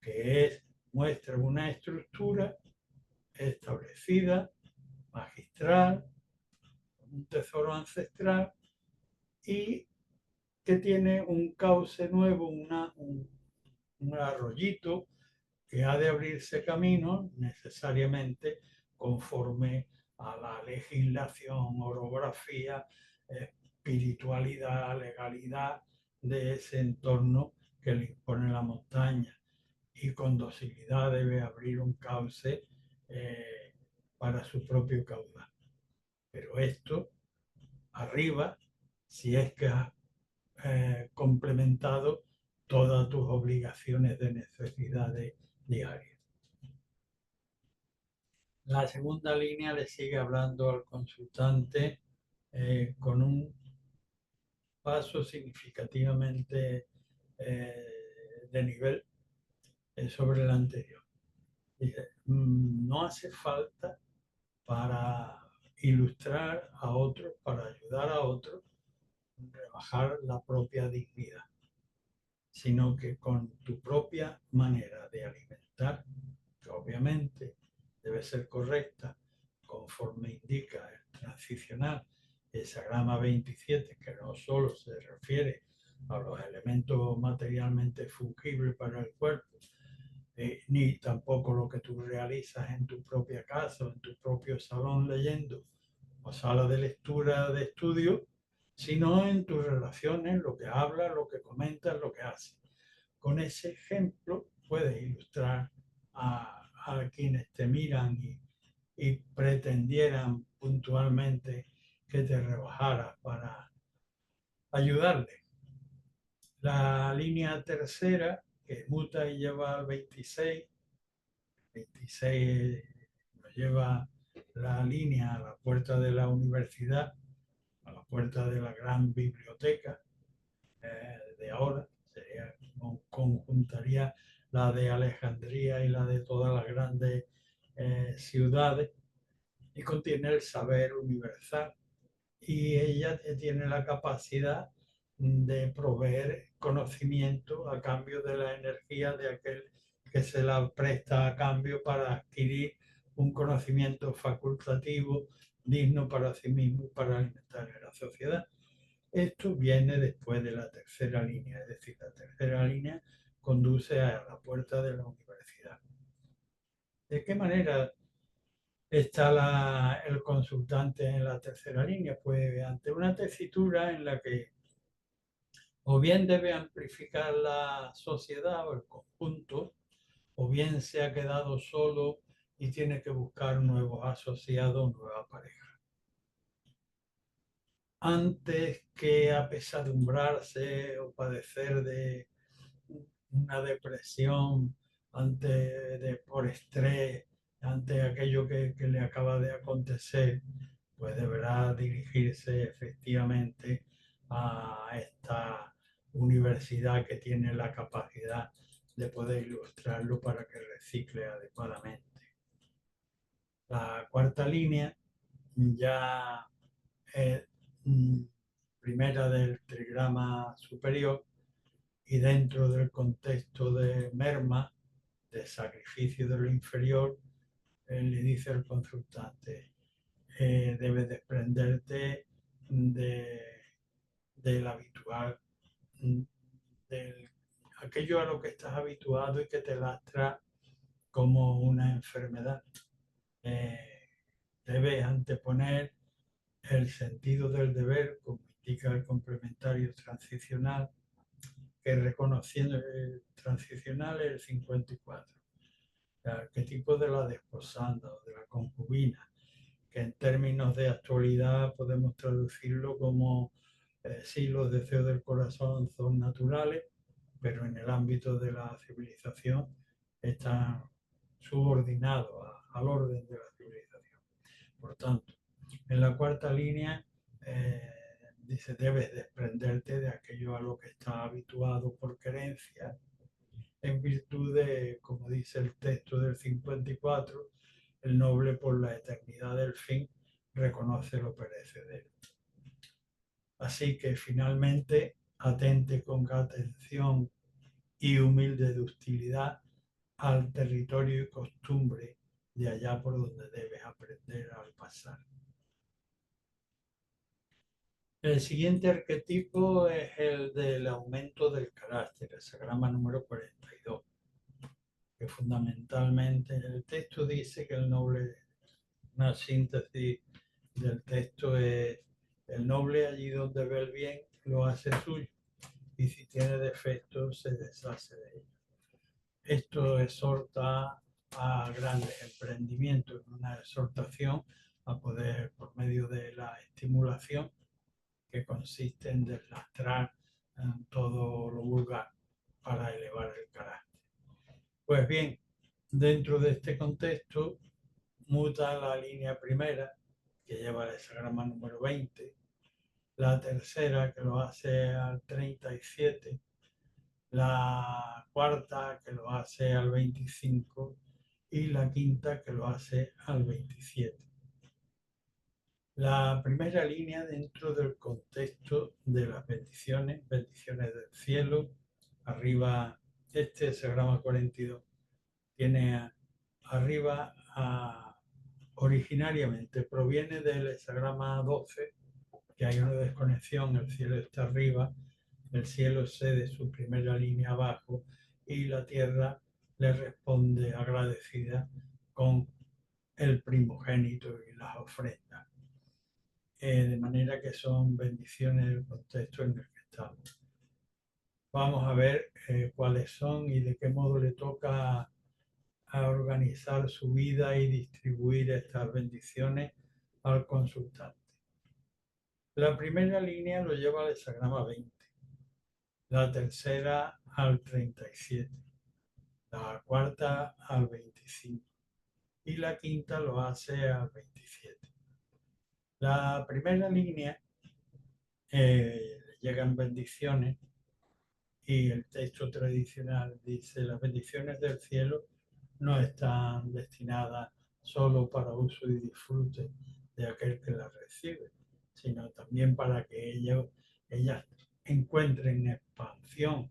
que muestra una estructura establecida, magistral, un tesoro ancestral y que tiene un cauce nuevo, un arroyito que ha de abrirse camino necesariamente conforme a la legislación, orografía, espiritualidad, legalidad de ese entorno que le impone la montaña. Y con docilidad debe abrir un cauce para su propio caudal. Pero esto arriba, si es que has complementado todas tus obligaciones de necesidades diarias. La segunda línea le sigue hablando al consultante con un paso significativamente de nivel sobre el anterior. Dice, no hace falta para ilustrar a otros, para ayudar a otros, rebajar la propia dignidad, sino que con tu propia manera de alimentar, que obviamente debe ser correcta conforme indica el transicional, esa grama 27, que no solo se refiere a los elementos materialmente fungibles para el cuerpo, ni tampoco lo que tú realizas en tu propia casa, en tu propio salón leyendo o sala de lectura de estudio, sino en tus relaciones, lo que hablas, lo que comentas, lo que haces. Con ese ejemplo puedes ilustrar a quienes te miran y pretendieran puntualmente que te rebajaras para ayudarle. La línea tercera, que muta y lleva al 26, 26 nos lleva la línea a la puerta de la universidad, a la puerta de la gran biblioteca de ahora, conjuntaría la de Alejandría y la de todas las grandes ciudades, y contiene el saber universal. Y ella tiene la capacidad de proveer conocimiento a cambio de la energía de aquel que se la presta a cambio para adquirir un conocimiento facultativo digno para sí mismo y para alimentar a la sociedad. Esto viene después de la tercera línea, es decir, la tercera línea conduce a la puerta de la universidad. ¿De qué manera está el consultante en la tercera línea? Pues ante una tesitura en la que o bien debe amplificar la sociedad o el conjunto, o bien se ha quedado solo y tiene que buscar nuevos asociados, nueva pareja. Antes que apesadumbrarse o padecer de una depresión por estrés, ante aquello que le acaba de acontecer, pues deberá dirigirse efectivamente a esta universidad que tiene la capacidad de poder ilustrarlo para que recicle adecuadamente. La cuarta línea ya es primera del trigrama superior y dentro del contexto de merma, de sacrificio de lo inferior, le dice al consultante, debes desprenderte de, del habitual, de aquello a lo que estás habituado y que te lastra como una enfermedad. Debes anteponer el sentido del deber, como indica el complementario transicional, que reconociendo el transicional es el 54. El arquetipo de la desposada o de la concubina, que en términos de actualidad podemos traducirlo como sí, los deseos del corazón son naturales, pero en el ámbito de la civilización están subordinados al orden de la civilización. Por tanto, en la cuarta línea dice, debes desprenderte de aquello a lo que estás habituado por creencia, en virtud de, como dice el texto del 54, el noble por la eternidad del fin reconoce lo perecedero. Así que finalmente atente con atención y humilde ductilidad al territorio y costumbre de allá por donde debes aprender al pasar. El siguiente arquetipo es el del aumento del carácter, el sagrama número 42, que fundamentalmente el texto dice que el noble, una síntesis del texto es, el noble allí donde ve el bien lo hace suyo y si tiene defectos se deshace de ellos. Esto exhorta a grandes emprendimientos, una exhortación a poder, por medio de la estimulación, que consiste en deslastrar todo lo vulgar para elevar el carácter. Pues bien, dentro de este contexto, muta la línea primera, que lleva el hexagrama número 20, la tercera, que lo hace al 37, la cuarta, que lo hace al 25, y la quinta, que lo hace al 27. La primera línea dentro del contexto de las bendiciones, bendiciones del cielo, arriba este hexagrama 42 tiene arriba originariamente proviene del hexagrama 12, que hay una desconexión, el cielo está arriba, el cielo cede su primera línea abajo y la tierra le responde agradecida con el primogénito y las ofrendas. De manera que son bendiciones del contexto en el que estamos. Vamos a ver cuáles son y de qué modo le toca a organizar su vida y distribuir estas bendiciones al consultante. La primera línea lo lleva al hexagrama 20, la tercera al 37, la cuarta al 25 y la quinta lo hace al 27. La primera línea llegan bendiciones y el texto tradicional dice las bendiciones del cielo no están destinadas solo para uso y disfrute de aquel que las recibe, sino también para que ellas encuentren expansión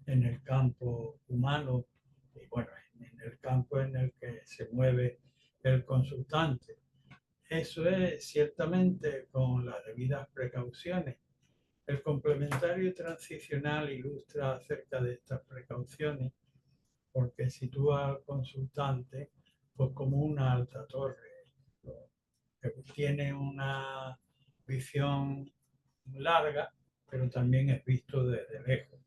en el campo humano y bueno, en el campo en el que se mueve el consultante. Eso es ciertamente con las debidas precauciones, El complementario transicional ilustra acerca de estas precauciones porque sitúa al consultante pues, como una alta torre, que tiene una visión larga, pero también es visto desde lejos.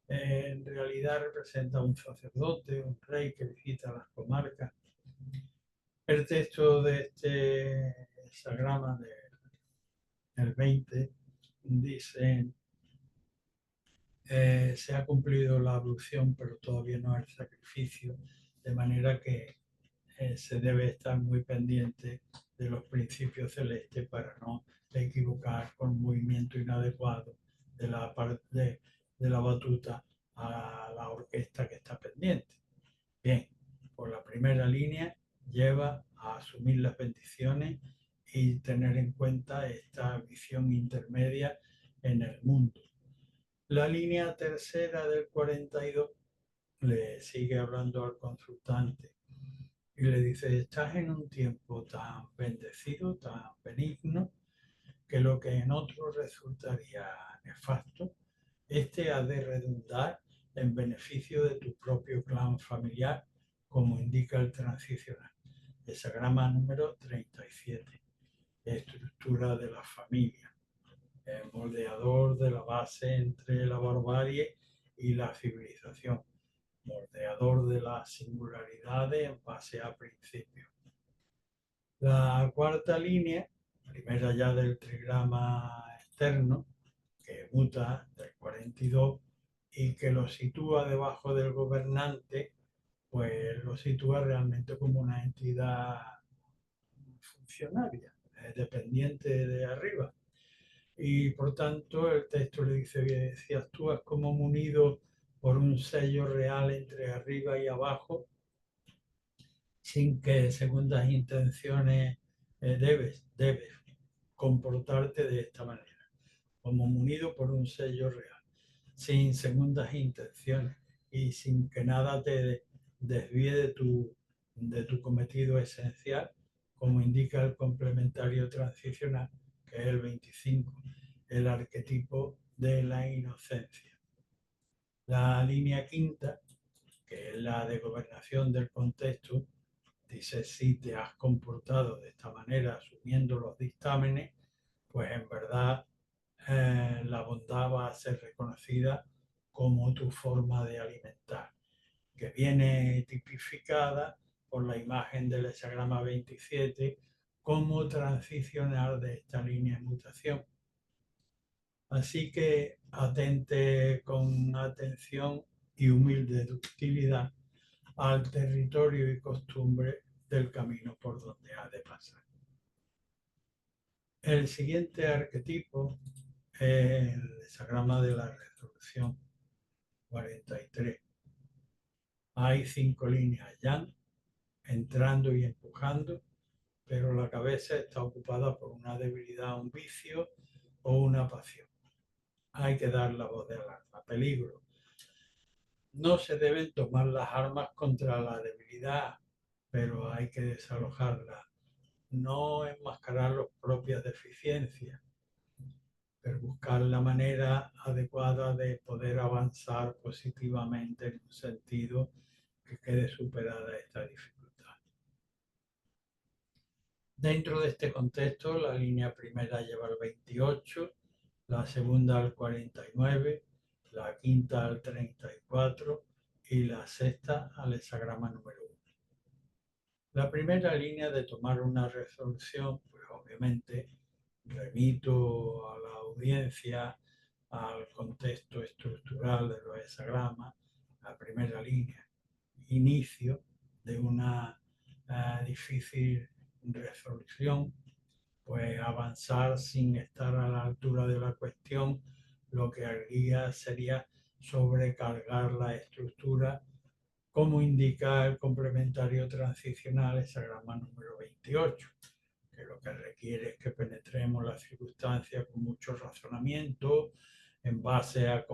En realidad representa un sacerdote, un rey que visita las comarcas. El texto de este hexagrama del 20 dice: se ha cumplido la ablución, pero todavía no el sacrificio, de manera que se debe estar muy pendiente de los principios celestes para no equivocar con movimiento inadecuado de la batuta a la orquesta que está pendiente. Bien, por la primera línea lleva a asumir las bendiciones y tener en cuenta esta visión intermedia en el mundo. La línea tercera del 42 le sigue hablando al consultante y le dice: estás en un tiempo tan bendecido, tan benigno, que lo que en otro resultaría nefasto, este ha de redundar en beneficio de tu propio clan familiar, como indica el transicional. Hexagrama número 37. Estructura de la familia. El moldeador de la base entre la barbarie y la civilización. Moldeador de las singularidades en base a principios. La cuarta línea, primera ya del trigrama externo, que muta del 42 y que lo sitúa debajo del gobernante, pues lo sitúa realmente como una entidad funcionaria, dependiente de arriba. Y por tanto el texto le dice que si actúas como munido por un sello real entre arriba y abajo, sin que segundas intenciones, debes comportarte de esta manera, como munido por un sello real, sin segundas intenciones y sin que nada te desvíe de tu cometido esencial, como indica el complementario transicional, que es el 25, el arquetipo de la inocencia. La línea quinta, que es la de gobernación del contexto, dice: si te has comportado de esta manera asumiendo los dictámenes, pues en verdad la bondad va a ser reconocida como tu forma de alimentar, que viene tipificada por la imagen del hexagrama 27 como transicional de esta línea de mutación. Así que atente con atención y humilde ductilidad al territorio y costumbre del camino por donde ha de pasar. El siguiente arquetipo es el hexagrama de la resolución 43. Hay 5 líneas ya, entrando y empujando, pero la cabeza está ocupada por una debilidad, un vicio o una pasión. Hay que dar la voz de alarma. Peligro. No se deben tomar las armas contra la debilidad, pero hay que desalojarla. No enmascarar las propias deficiencias, pero buscar la manera adecuada de poder avanzar positivamente en un sentido que quede superada esta dificultad. Dentro de este contexto, la línea primera lleva al 28, la segunda al 49, la quinta al 34 y la sexta al hexagrama número 1. La primera línea de tomar una resolución, pues obviamente remito a la audiencia al contexto estructural de los hexagramas, la primera línea, inicio de una difícil resolución, pues avanzar sin estar a la altura de la cuestión, lo que haría sería sobrecargar la estructura, como indica el complementario transicional, hexagrama número 28, que lo que requiere es que penetremos la circunstancia con mucho razonamiento, en base a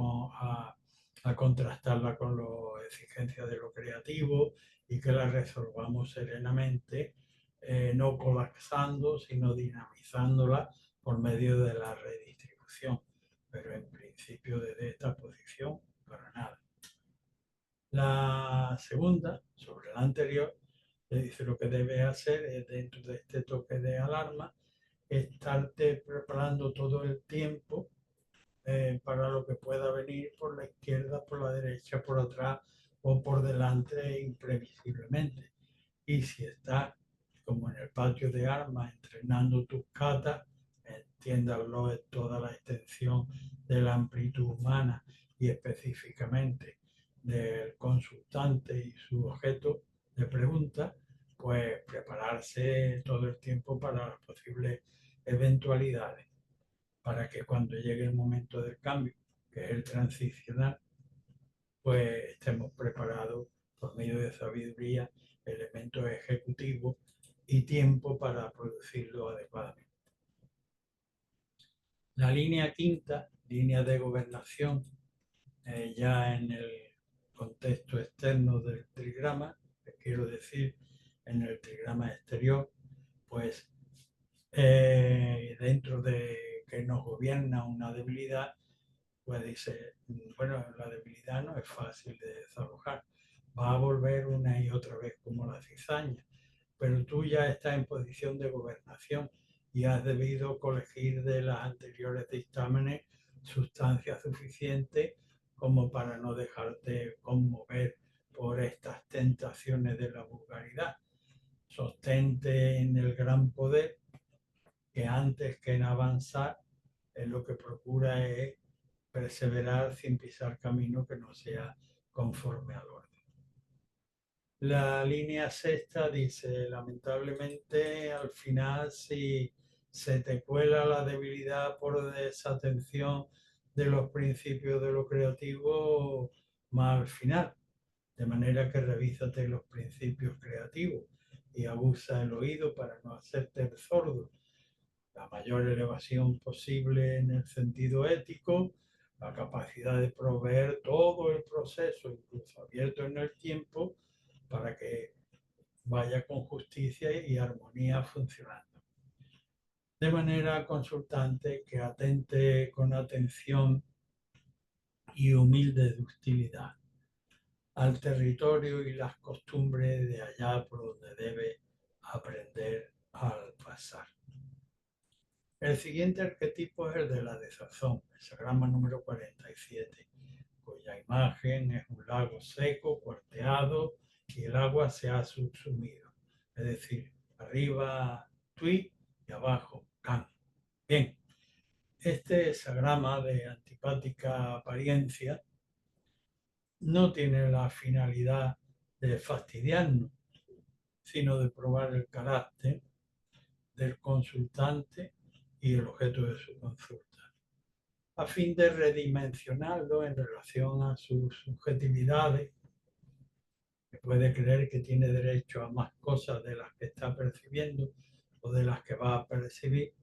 contrastarla con las exigencias de lo creativo y que la resolvamos serenamente, no colapsando, sino dinamizándola por medio de la redistribución. pero en principio desde esta posición, para nada. La segunda, sobre la anterior, le dice lo que debes hacer es, dentro de este toque de alarma, estarte preparando todo el tiempo para lo que pueda venir por la izquierda, por la derecha, por atrás o por delante imprevisiblemente. Y si estás, como en el patio de armas, entrenando tus katas, entiéndalo en toda la extensión de la amplitud humana y específicamente del consultante y su objeto de pregunta, pues prepararse todo el tiempo para las posibles eventualidades, para que cuando llegue el momento del cambio, que es el transicional, pues estemos preparados por medio de sabiduría, elementos ejecutivos y tiempo para producirlo adecuadamente. La línea quinta, línea de gobernación, ya en el contexto externo del trigrama, quiero decir, en el trigrama exterior, pues dentro de que nos gobierna una debilidad, pues dice, bueno, la debilidad no es fácil de desalojar, va a volver una y otra vez como la cizaña, pero tú ya estás en posición de gobernación y has debido colegir de las anteriores dictámenes sustancia suficiente como para no dejarte conmover por estas tentaciones de la vulgaridad. Sostente en el gran poder, que antes que en avanzar, lo que procura es perseverar sin pisar camino que no sea conforme al orden. La línea sexta dice, lamentablemente, al final, si se te cuela la debilidad por desatención de los principios de lo creativo, más al final. De manera que revísate los principios creativos y abusa el oído para no hacerte el sordo. La mayor elevación posible en el sentido ético, la capacidad de proveer todo el proceso, incluso abierto en el tiempo, para que vaya con justicia y armonía funcionando. De manera consultante que atente con atención y humilde ductilidad al territorio y las costumbres de allá por donde debe aprender al pasar. El siguiente arquetipo es el de la desazón, el sagrama número 47, cuya imagen es un lago seco, cuarteado, y el agua se ha subsumido. Es decir, arriba Tui y abajo Can. Bien, este sagrama de antipática apariencia no tiene la finalidad de fastidiarnos, sino de probar el carácter del consultante y el objeto de su consulta, a fin de redimensionarlo en relación a sus subjetividades, que puede creer que tiene derecho a más cosas de las que está percibiendo o de las que va a percibir,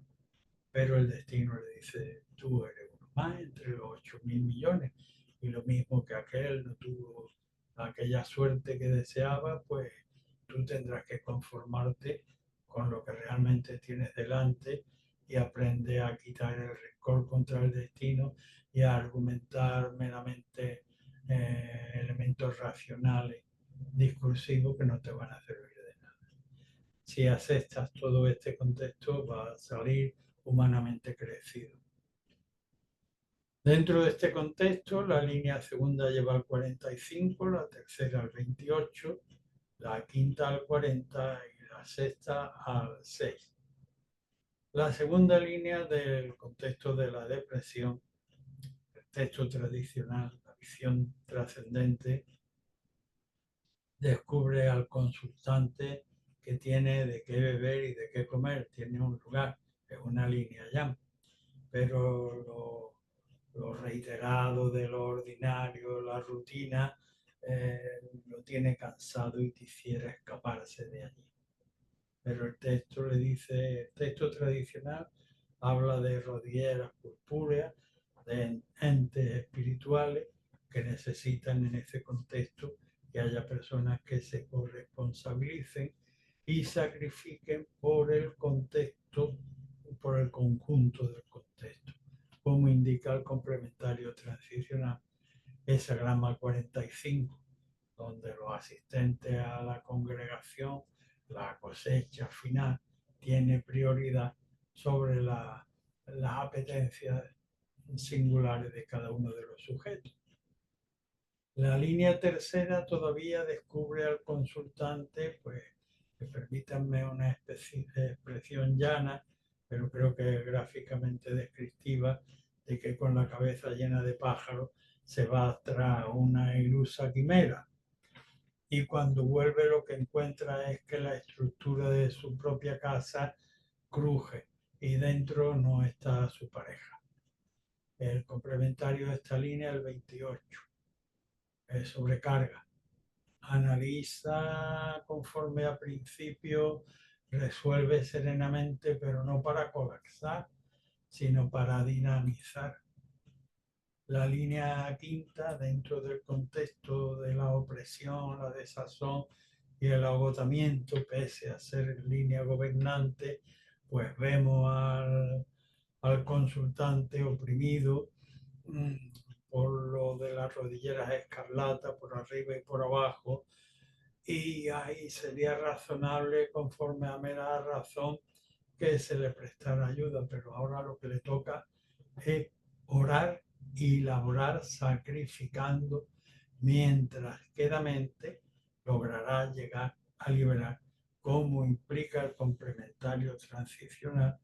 pero el destino le dice, tú eres uno más entre los 8.000 millones, y lo mismo que aquel no tuvo aquella suerte que deseaba, pues tú tendrás que conformarte con lo que realmente tienes delante y aprende a quitar el rencor contra el destino y a argumentar meramente elementos racionales, discursivos que no te van a servir de nada. Si aceptas todo este contexto, va a salir humanamente crecido. Dentro de este contexto, la línea segunda lleva al 45, la tercera al 28, la quinta al 40 y la sexta al 6. La segunda línea del contexto de la depresión, el texto tradicional, la visión trascendente, descubre al consultante que tiene de qué beber y de qué comer, tiene un lugar, es una línea ya, pero lo reiterado de lo ordinario, la rutina, lo tiene cansado y quisiera escaparse de allí. Pero el texto le dice, el texto tradicional habla de rodilleras purpúreas, de entes espirituales que necesitan en ese contexto que haya personas que se corresponsabilicen y sacrifiquen por el contexto, por el conjunto del contexto. como indica el complementario transicional Hesagrama 45, donde los asistentes a la congregación, la cosecha final, tiene prioridad sobre las apetencias singulares de cada uno de los sujetos. La línea tercera todavía descubre al consultante, pues, que permítanme una expresión llana, pero creo que es gráficamente descriptiva, de que con la cabeza llena de pájaros se va tras una ilusa quimera. Y cuando vuelve lo que encuentra es que la estructura de su propia casa cruje y dentro no está su pareja. El complementario de esta línea, el 28, es sobrecarga. Analiza conforme a principio, resuelve serenamente, pero no para colapsar, sino para dinamizar. La línea quinta, dentro del contexto de la opresión, la desazón y el agotamiento, pese a ser línea gobernante, pues vemos al consultante oprimido por lo de las rodilleras escarlatas, por arriba y por abajo, y ahí sería razonable, conforme a mera razón, que se le prestara ayuda, pero ahora lo que le toca es orar y laborar sacrificando, mientras quedamente logrará llegar a liberar, como implica el complementario transicional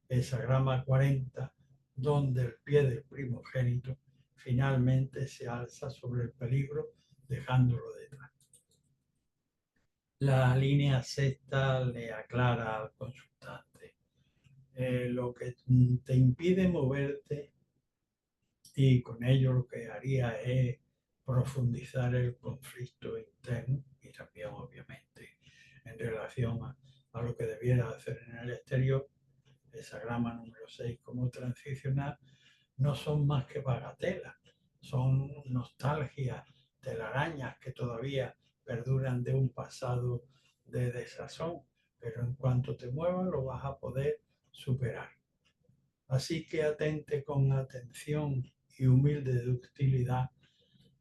Hesagrama 40, donde el pie del primogénito finalmente se alza sobre el peligro dejándolo detrás. La línea sexta le aclara al consultante lo que te impide moverte, y con ello lo que haría es profundizar el conflicto interno y también obviamente en relación a lo que debiera hacer en el exterior. Esa grama número 6 como transicional no son más que bagatelas, son nostalgias, telarañas que todavía perduran de un pasado de desazón, pero en cuanto te muevas lo vas a poder superar. Así que atente con atención y humilde ductilidad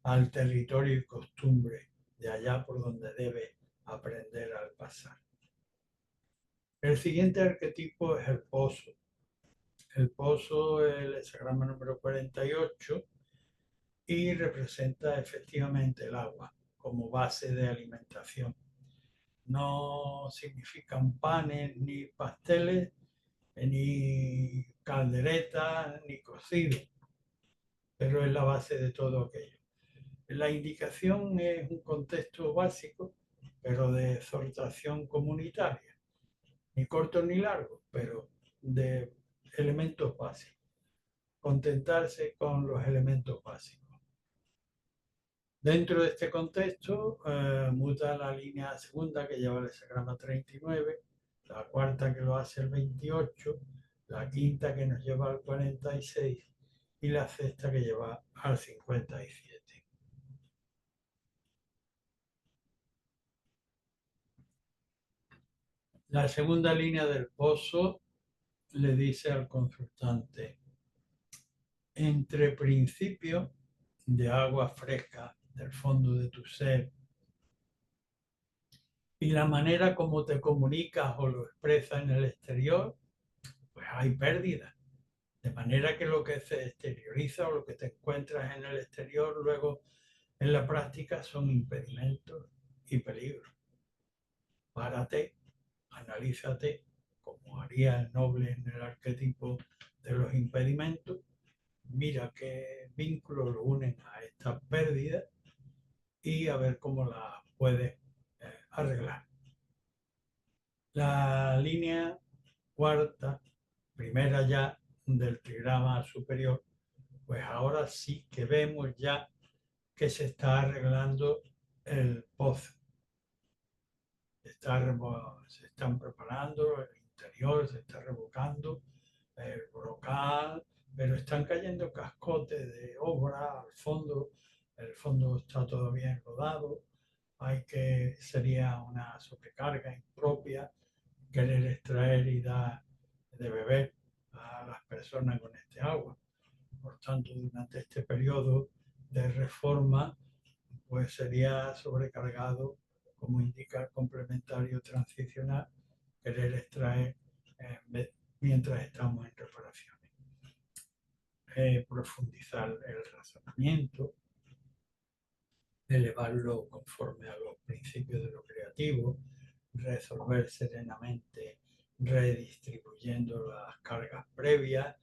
al territorio y costumbre de allá por donde debe aprender al pasar. El siguiente arquetipo es el pozo. El pozo es el hesagrama número 48 y representa efectivamente el agua como base de alimentación. No significan panes ni pasteles, ni calderetas, ni cocidos, pero es la base de todo aquello. La indicación es un contexto básico, pero de exhortación comunitaria, ni corto ni largo, pero de elementos básicos. Contentarse con los elementos básicos. Dentro de este contexto, muta la línea segunda que lleva el hesagrama 39, la cuarta que lo hace el 28, la quinta que nos lleva al 46 y la sexta que lleva al 57. La segunda línea del pozo le dice al consultante: entre principio de agua fresca del fondo de tu ser y la manera como te comunicas o lo expresas en el exterior, pues hay pérdida. De manera que lo que se exterioriza o lo que te encuentras en el exterior luego en la práctica son impedimentos y peligros. Párate, analízate, como haría el noble en el arquetipo de los impedimentos, mira qué vínculos lo unen a esta pérdida y a ver cómo la puedes arreglar. La línea cuarta, primera ya del trigrama superior, pues ahora sí que vemos ya que se está arreglando el pozo. Se están preparando el interior, se está revocando el brocal, pero están cayendo cascotes de obra al fondo. El fondo está todavía enlodado. Sería una sobrecarga impropia querer extraer y dar de beber a las personas con este agua. por tanto, durante este periodo de reforma, pues sería sobrecargado, como indica el complementario transicional, querer extraer mientras estamos en reparaciones. Profundizar el razonamiento, elevarlo conforme a los principios de lo creativo, resolver serenamente redistribuyendo las cargas previas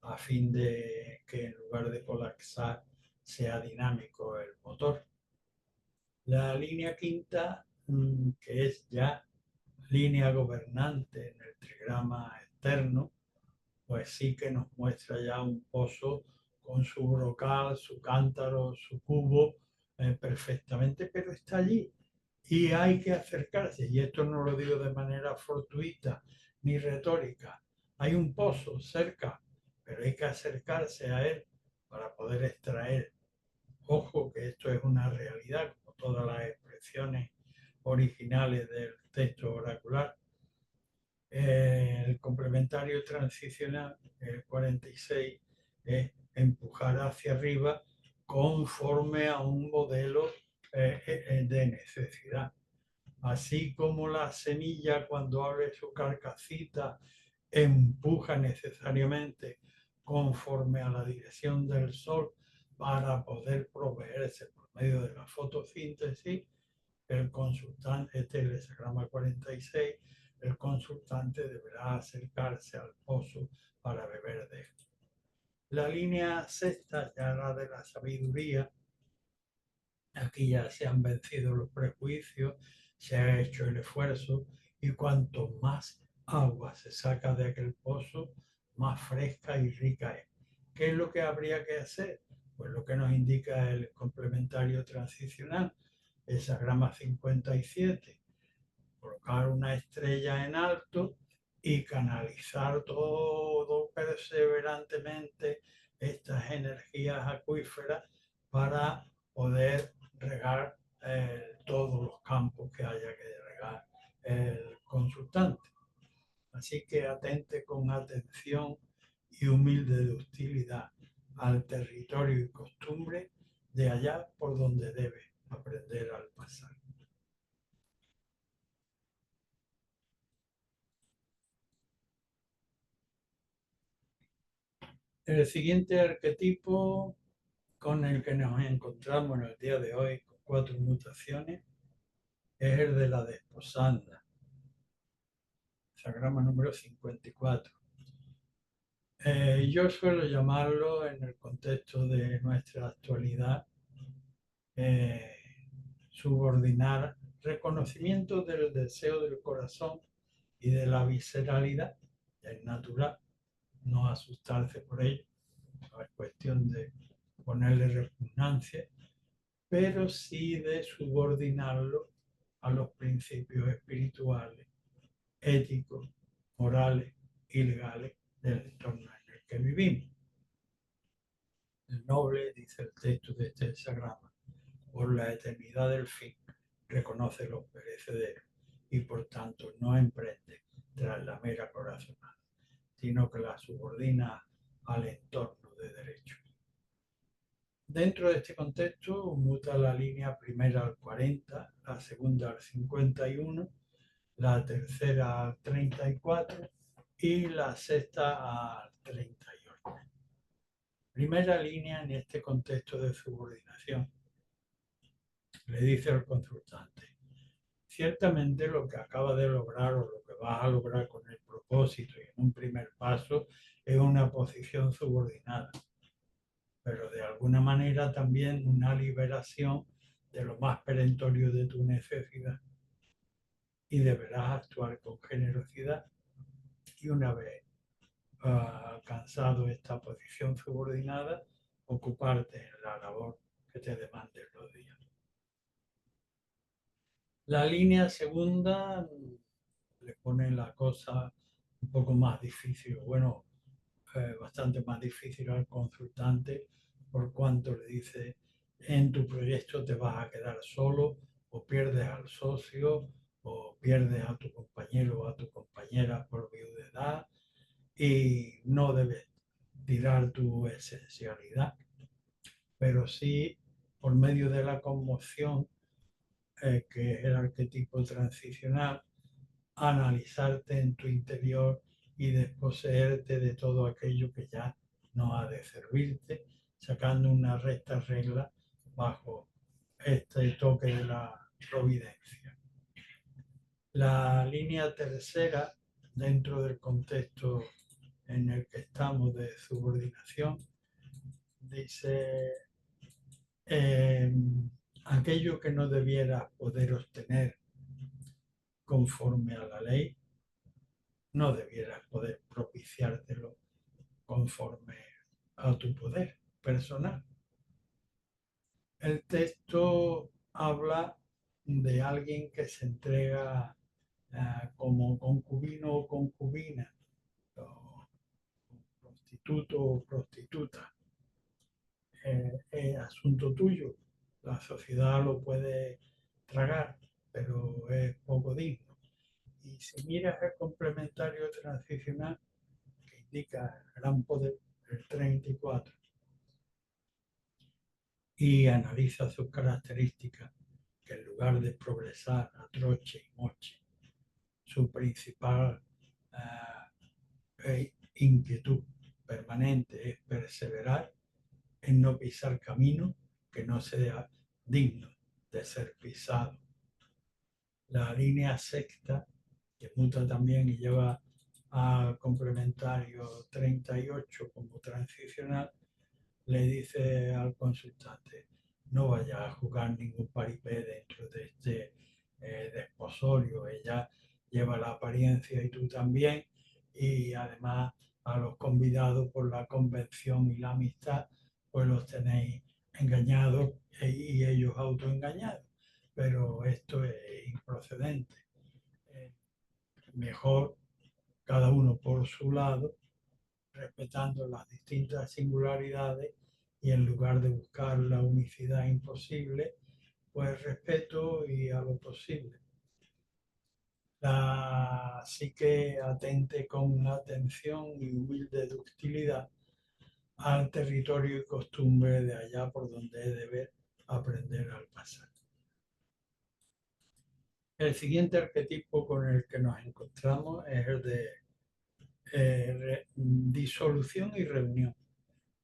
a fin de que en lugar de colapsar sea dinámico el motor. La línea quinta, que es ya línea gobernante en el trigrama externo, pues sí que nos muestra ya un pozo con su brocal, su cántaro, su cubo, perfectamente, pero está allí y hay que acercarse. Y esto no lo digo de manera fortuita ni retórica. Hay un pozo cerca, pero hay que acercarse a él para poder extraer. Ojo que esto es una realidad, como todas las expresiones originales del texto oracular. El complementario transicional, el 46, es empujar hacia arriba conforme a un modelo de necesidad. Así como la semilla cuando abre su carcasita empuja necesariamente conforme a la dirección del sol para poder proveerse por medio de la fotosíntesis, el consultante, este es el hexagrama 46, el consultante deberá acercarse al pozo para beber de él. La línea sexta, ya la de la sabiduría, aquí ya se han vencido los prejuicios, se ha hecho el esfuerzo y cuanto más agua se saca de aquel pozo, más fresca y rica es. ¿Qué es lo que habría que hacer? Pues lo que nos indica el complementario transicional, hexagrama 57, colocar una estrella en alto y canalizar todo perseverantemente estas energías acuíferas para poder regar todos los campos que haya que regar el consultante. Así que atente con atención y humilde hostilidad al territorio y costumbre de allá por donde debe aprender al pasar. El siguiente arquetipo con el que nos encontramos en el día de hoy, con 4 mutaciones, es el de la desposanda, hexagrama número 54. Yo suelo llamarlo en el contexto de nuestra actualidad eh, subordinar reconocimiento del deseo del corazón y de la visceralidad, es natural, no asustarse por ello, no es cuestión de ponerle repugnancia, pero sí de subordinarlo a los principios espirituales, éticos, morales y legales del entorno en el que vivimos. El noble, dice el texto de este hexagrama, por la eternidad del fin, reconoce los perecederos y por tanto no emprende tras la mera corazonada, sino que la subordina al entorno de derecho. Dentro de este contexto muta la línea primera al 40, la segunda al 51, la tercera al 34 y la sexta al 38. Primera línea en este contexto de subordinación. Le dice al consultante, ciertamente lo que acaba de lograr o lo que vas a lograr con el propósito y en un primer paso es una posición subordinada, pero de alguna manera también una liberación de lo más perentorio de tu necesidad y deberás actuar con generosidad y una vez alcanzado esta posición subordinada, ocuparte en la labor que te demanden los días. La línea segunda le pone la cosa un poco más difícil, bueno, bastante más difícil al consultante, por cuanto le dice, en tu proyecto te vas a quedar solo o pierdes al socio o pierdes a tu compañero o a tu compañera por viudedad y no debes tirar tu esencialidad, pero sí por medio de la conmoción, que es el arquetipo transicional, analizarte en tu interior y desposeerte de todo aquello que ya no ha de servirte, sacando una recta regla bajo este toque de la providencia. La línea tercera, dentro del contexto en el que estamos de subordinación, dice, eh, aquello que no debieras poder obtener conforme a la ley, no debieras poder propiciártelo conforme a tu poder personal. El texto habla de alguien que se entrega como concubino o concubina, o prostituto o prostituta. Es asunto tuyo. La sociedad lo puede tragar, pero es poco digno. Y si miras el complementario transicional, que indica gran poder, el 34, y analiza sus características, que en lugar de progresar a troche y moche, su principal inquietud permanente es perseverar en no pisar camino que no sea digno de ser pisado. La línea sexta, que muta también y lleva al complementario 38 como transicional, le dice al consultante: no vaya a jugar ningún paripé dentro de este desposorio. Ella lleva la apariencia y tú también, y además a los convidados por la convención y la amistad, pues los tenéis engañados y ellos autoengañados. Pero esto es improcedente. Eh, Mejor cada uno por su lado, respetando las distintas singularidades, y en lugar de buscar la unicidad imposible, pues respeto y a lo posible. La psique atente con atención y humilde ductilidad al territorio y costumbre de allá por donde he de ver aprender al pasar. El siguiente arquetipo con el que nos encontramos es el de disolución y reunión.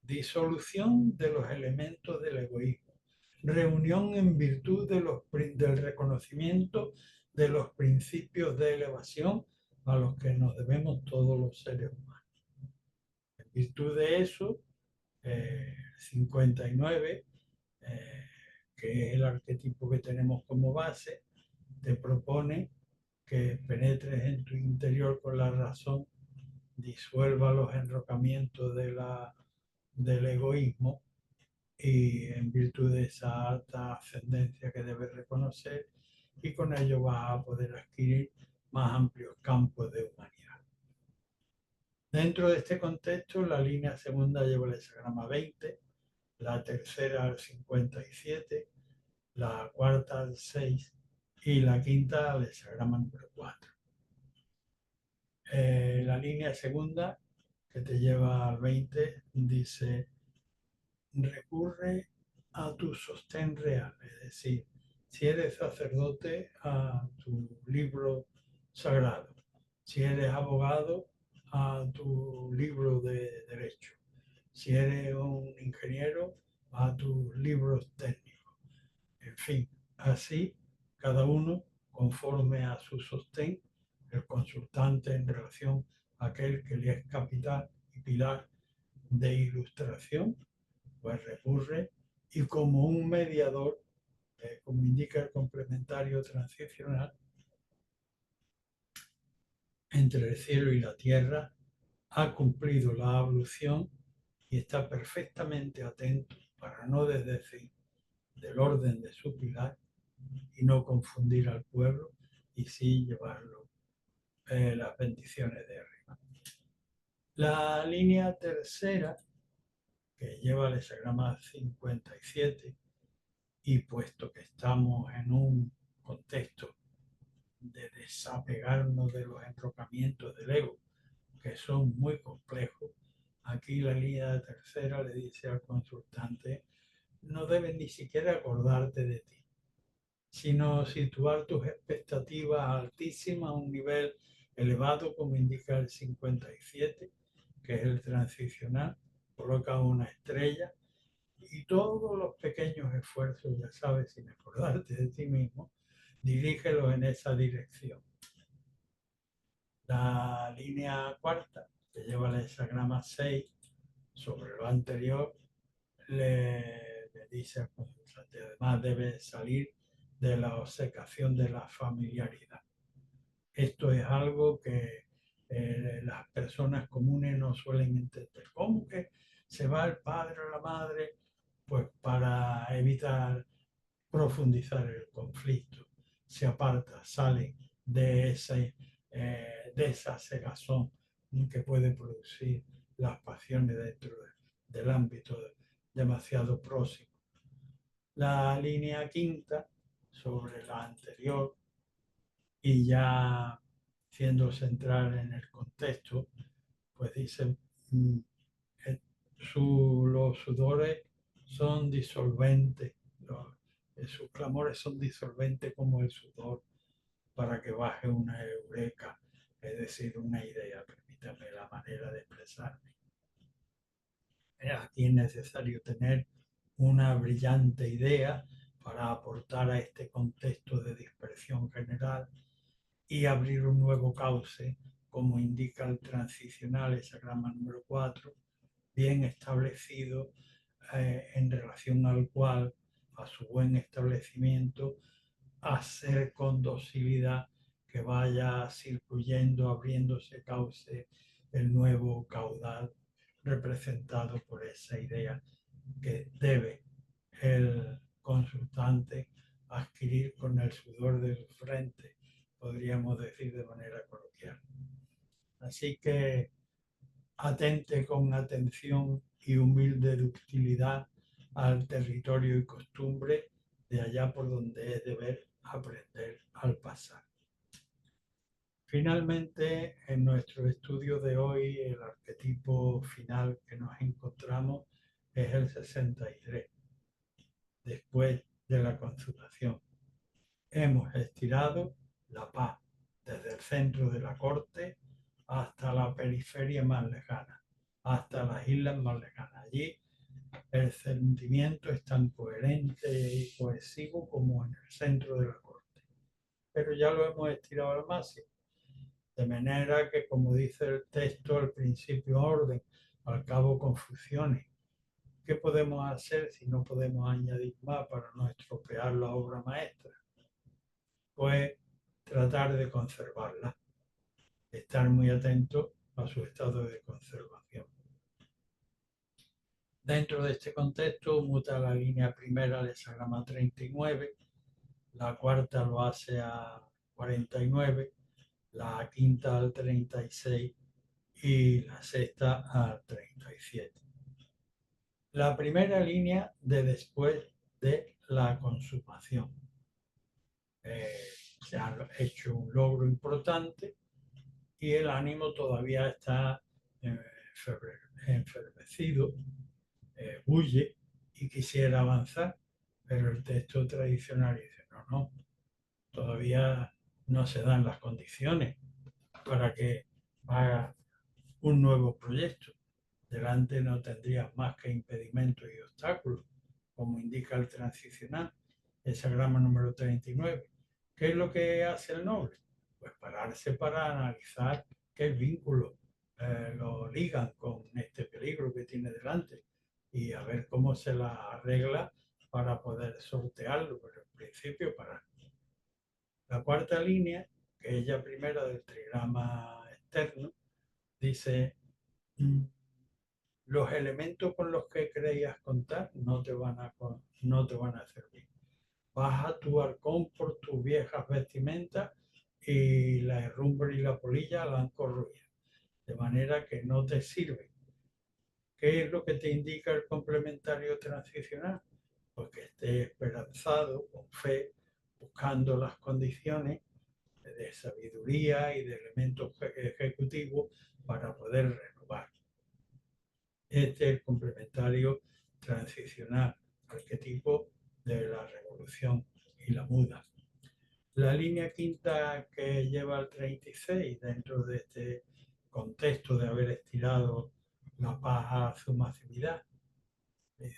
Disolución de los elementos del egoísmo. Reunión en virtud del reconocimiento de los principios de elevación a los que nos debemos todos los seres humanos. En virtud de eso, 59, que es el arquetipo que tenemos como base, te propone que penetres en tu interior con la razón, disuelva los enrocamientos del egoísmo, y en virtud de esa alta ascendencia que debes reconocer, y con ello vas a poder adquirir más amplios campos de humanidad. Dentro de este contexto, la línea segunda lleva el hexagrama 20, la tercera al 57, la cuarta al 6 y la quinta al hexagrama número 4. La línea segunda, que te lleva al 20, dice: recurre a tu sostén real, es decir, si eres sacerdote, a tu libro sagrado; si eres abogado, a tu libro de derecho; si eres un ingeniero, a tus libros técnicos. En fin, así cada uno conforme a su sostén, el consultante en relación a aquel que le es capital y pilar de ilustración, pues recurre, y como un mediador, como indica el complementario transicional, entre el cielo y la tierra, ha cumplido la ablución y está perfectamente atento para no desdecir del orden de su pilar y no confundir al pueblo, y sí llevarlo las bendiciones de arriba. La línea tercera, que lleva el hexagrama 57, y puesto que estamos en un contexto de desapegarnos de los enrocamientos del ego, que son muy complejos, Aquí la línea tercera le dice al consultante, no debes ni siquiera acordarte de ti, sino situar tus expectativas altísimas a un nivel elevado, como indica el 57, que es el transicional, coloca una estrella y todos los pequeños esfuerzos, ya sabes, sin acordarte de ti mismo, dirígelos en esa dirección. La línea cuarta, que lleva el hexagrama 6, sobre lo anterior, le dice al consultante, además debe salir de la obcecación de la familiaridad. Esto es algo que las personas comunes no suelen entender. ¿Cómo que se va el padre o la madre? Pues para evitar profundizar el conflicto, se aparta, sale de esa cegazón que puede producir las pasiones dentro del ámbito demasiado próximo. La línea quinta, sobre la anterior, y ya siendo central en el contexto, pues dice, eh, los sudores son disolventes, sus clamores son disolventes como el sudor para que baje una eureka, es decir, una idea, permítame la manera de expresarme. Aquí es necesario tener una brillante idea para aportar a este contexto de dispersión general y abrir un nuevo cauce, como indica el transicional hexagrama número 4, bien establecido, en relación al cual, a su buen establecimiento, hacer con docilidad que vaya circuyendo, abriéndose cauce el nuevo caudal representado por esa idea que debe el consultante adquirir con el sudor de su frente, podríamos decir de manera coloquial. Así que atente con atención y humilde ductilidad al territorio y costumbre de allá por donde es deber aprender al pasar. Finalmente, en nuestro estudio de hoy, el arquetipo final que nos encontramos es el 63, después de la consumación. Hemos estirado la paz desde el centro de la corte hasta la periferia más lejana, hasta las islas más lejanas. Allí el sentimiento es tan coherente y cohesivo como en el centro de la corte. Pero ya lo hemos estirado al máximo. De manera que, como dice el texto, al principio orden, al cabo confusiones. ¿Qué podemos hacer si no podemos añadir más para no estropear la obra maestra? Pues tratar de conservarla, estar muy atento a su estado de conservación. Dentro de este contexto muta la línea primera al hexagrama 39, la cuarta lo hace a 49, la quinta al 36 y la sexta al 37. La primera línea de después de la consumación. Se ha hecho un logro importante y el ánimo todavía está enfermecido, bulle y quisiera avanzar, pero el texto tradicional dice, no, todavía no se dan las condiciones para que haga un nuevo proyecto. Delante no tendrías más que impedimentos y obstáculos, como indica el transicional, hexagrama número 39. ¿Qué es lo que hace el noble? Pues pararse para analizar qué vínculos lo ligan con este peligro que tiene delante y a ver cómo se la arregla para poder sortearlo, pero en principio parar. La cuarta línea, que es ya primera del trigrama externo, dice, los elementos con los que creías contar no te van a servir. Vas a tu halcón por tus viejas vestimentas y la herrumbre y la polilla la han corroído, de manera que no te sirve. ¿Qué es lo que te indica el complementario transicional? Pues que estés esperanzado, con fe, buscando las condiciones de sabiduría y de elementos ejecutivos para poder renovar. Este es el complementario transicional, arquetipo de la revolución y la muda. La línea quinta que lleva al 36 dentro de este contexto de haber estirado la paz a su masividad.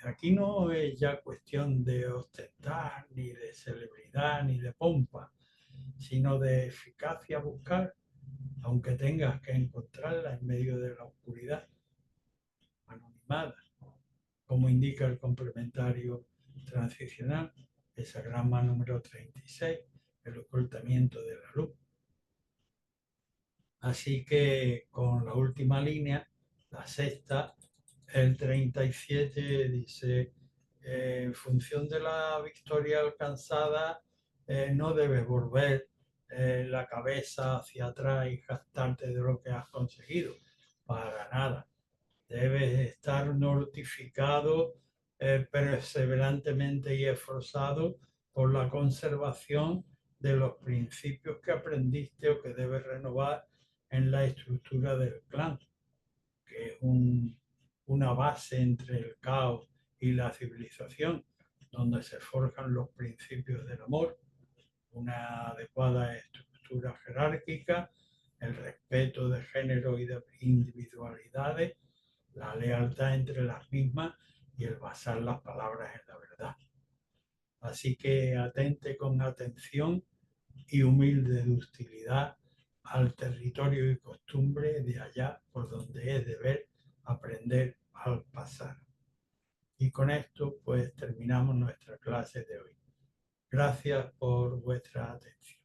Aquí no es ya cuestión de ostentar, ni de celebridad, ni de pompa, sino de eficacia buscar, aunque tengas que encontrarla en medio de la oscuridad, anonimada, como indica el complementario transicional, esa grama número 36, el ocultamiento de la luz. Así que con la última línea, la sexta, el 37 dice, en función de la victoria alcanzada, no debes volver la cabeza hacia atrás y jactarte de lo que has conseguido. Para nada. Debes estar mortificado perseverantemente y esforzado por la conservación de los principios que aprendiste o que debes renovar en la estructura del clan, que es una base entre el caos y la civilización, donde se forjan los principios del amor, una adecuada estructura jerárquica, el respeto de género y de individualidades, la lealtad entre las mismas y el basar las palabras en la verdad. Así que atente con atención y humilde ductilidad al territorio y costumbre de allá por donde es deber aprender al pasar. Y con esto pues terminamos nuestra clase de hoy. Gracias por vuestra atención.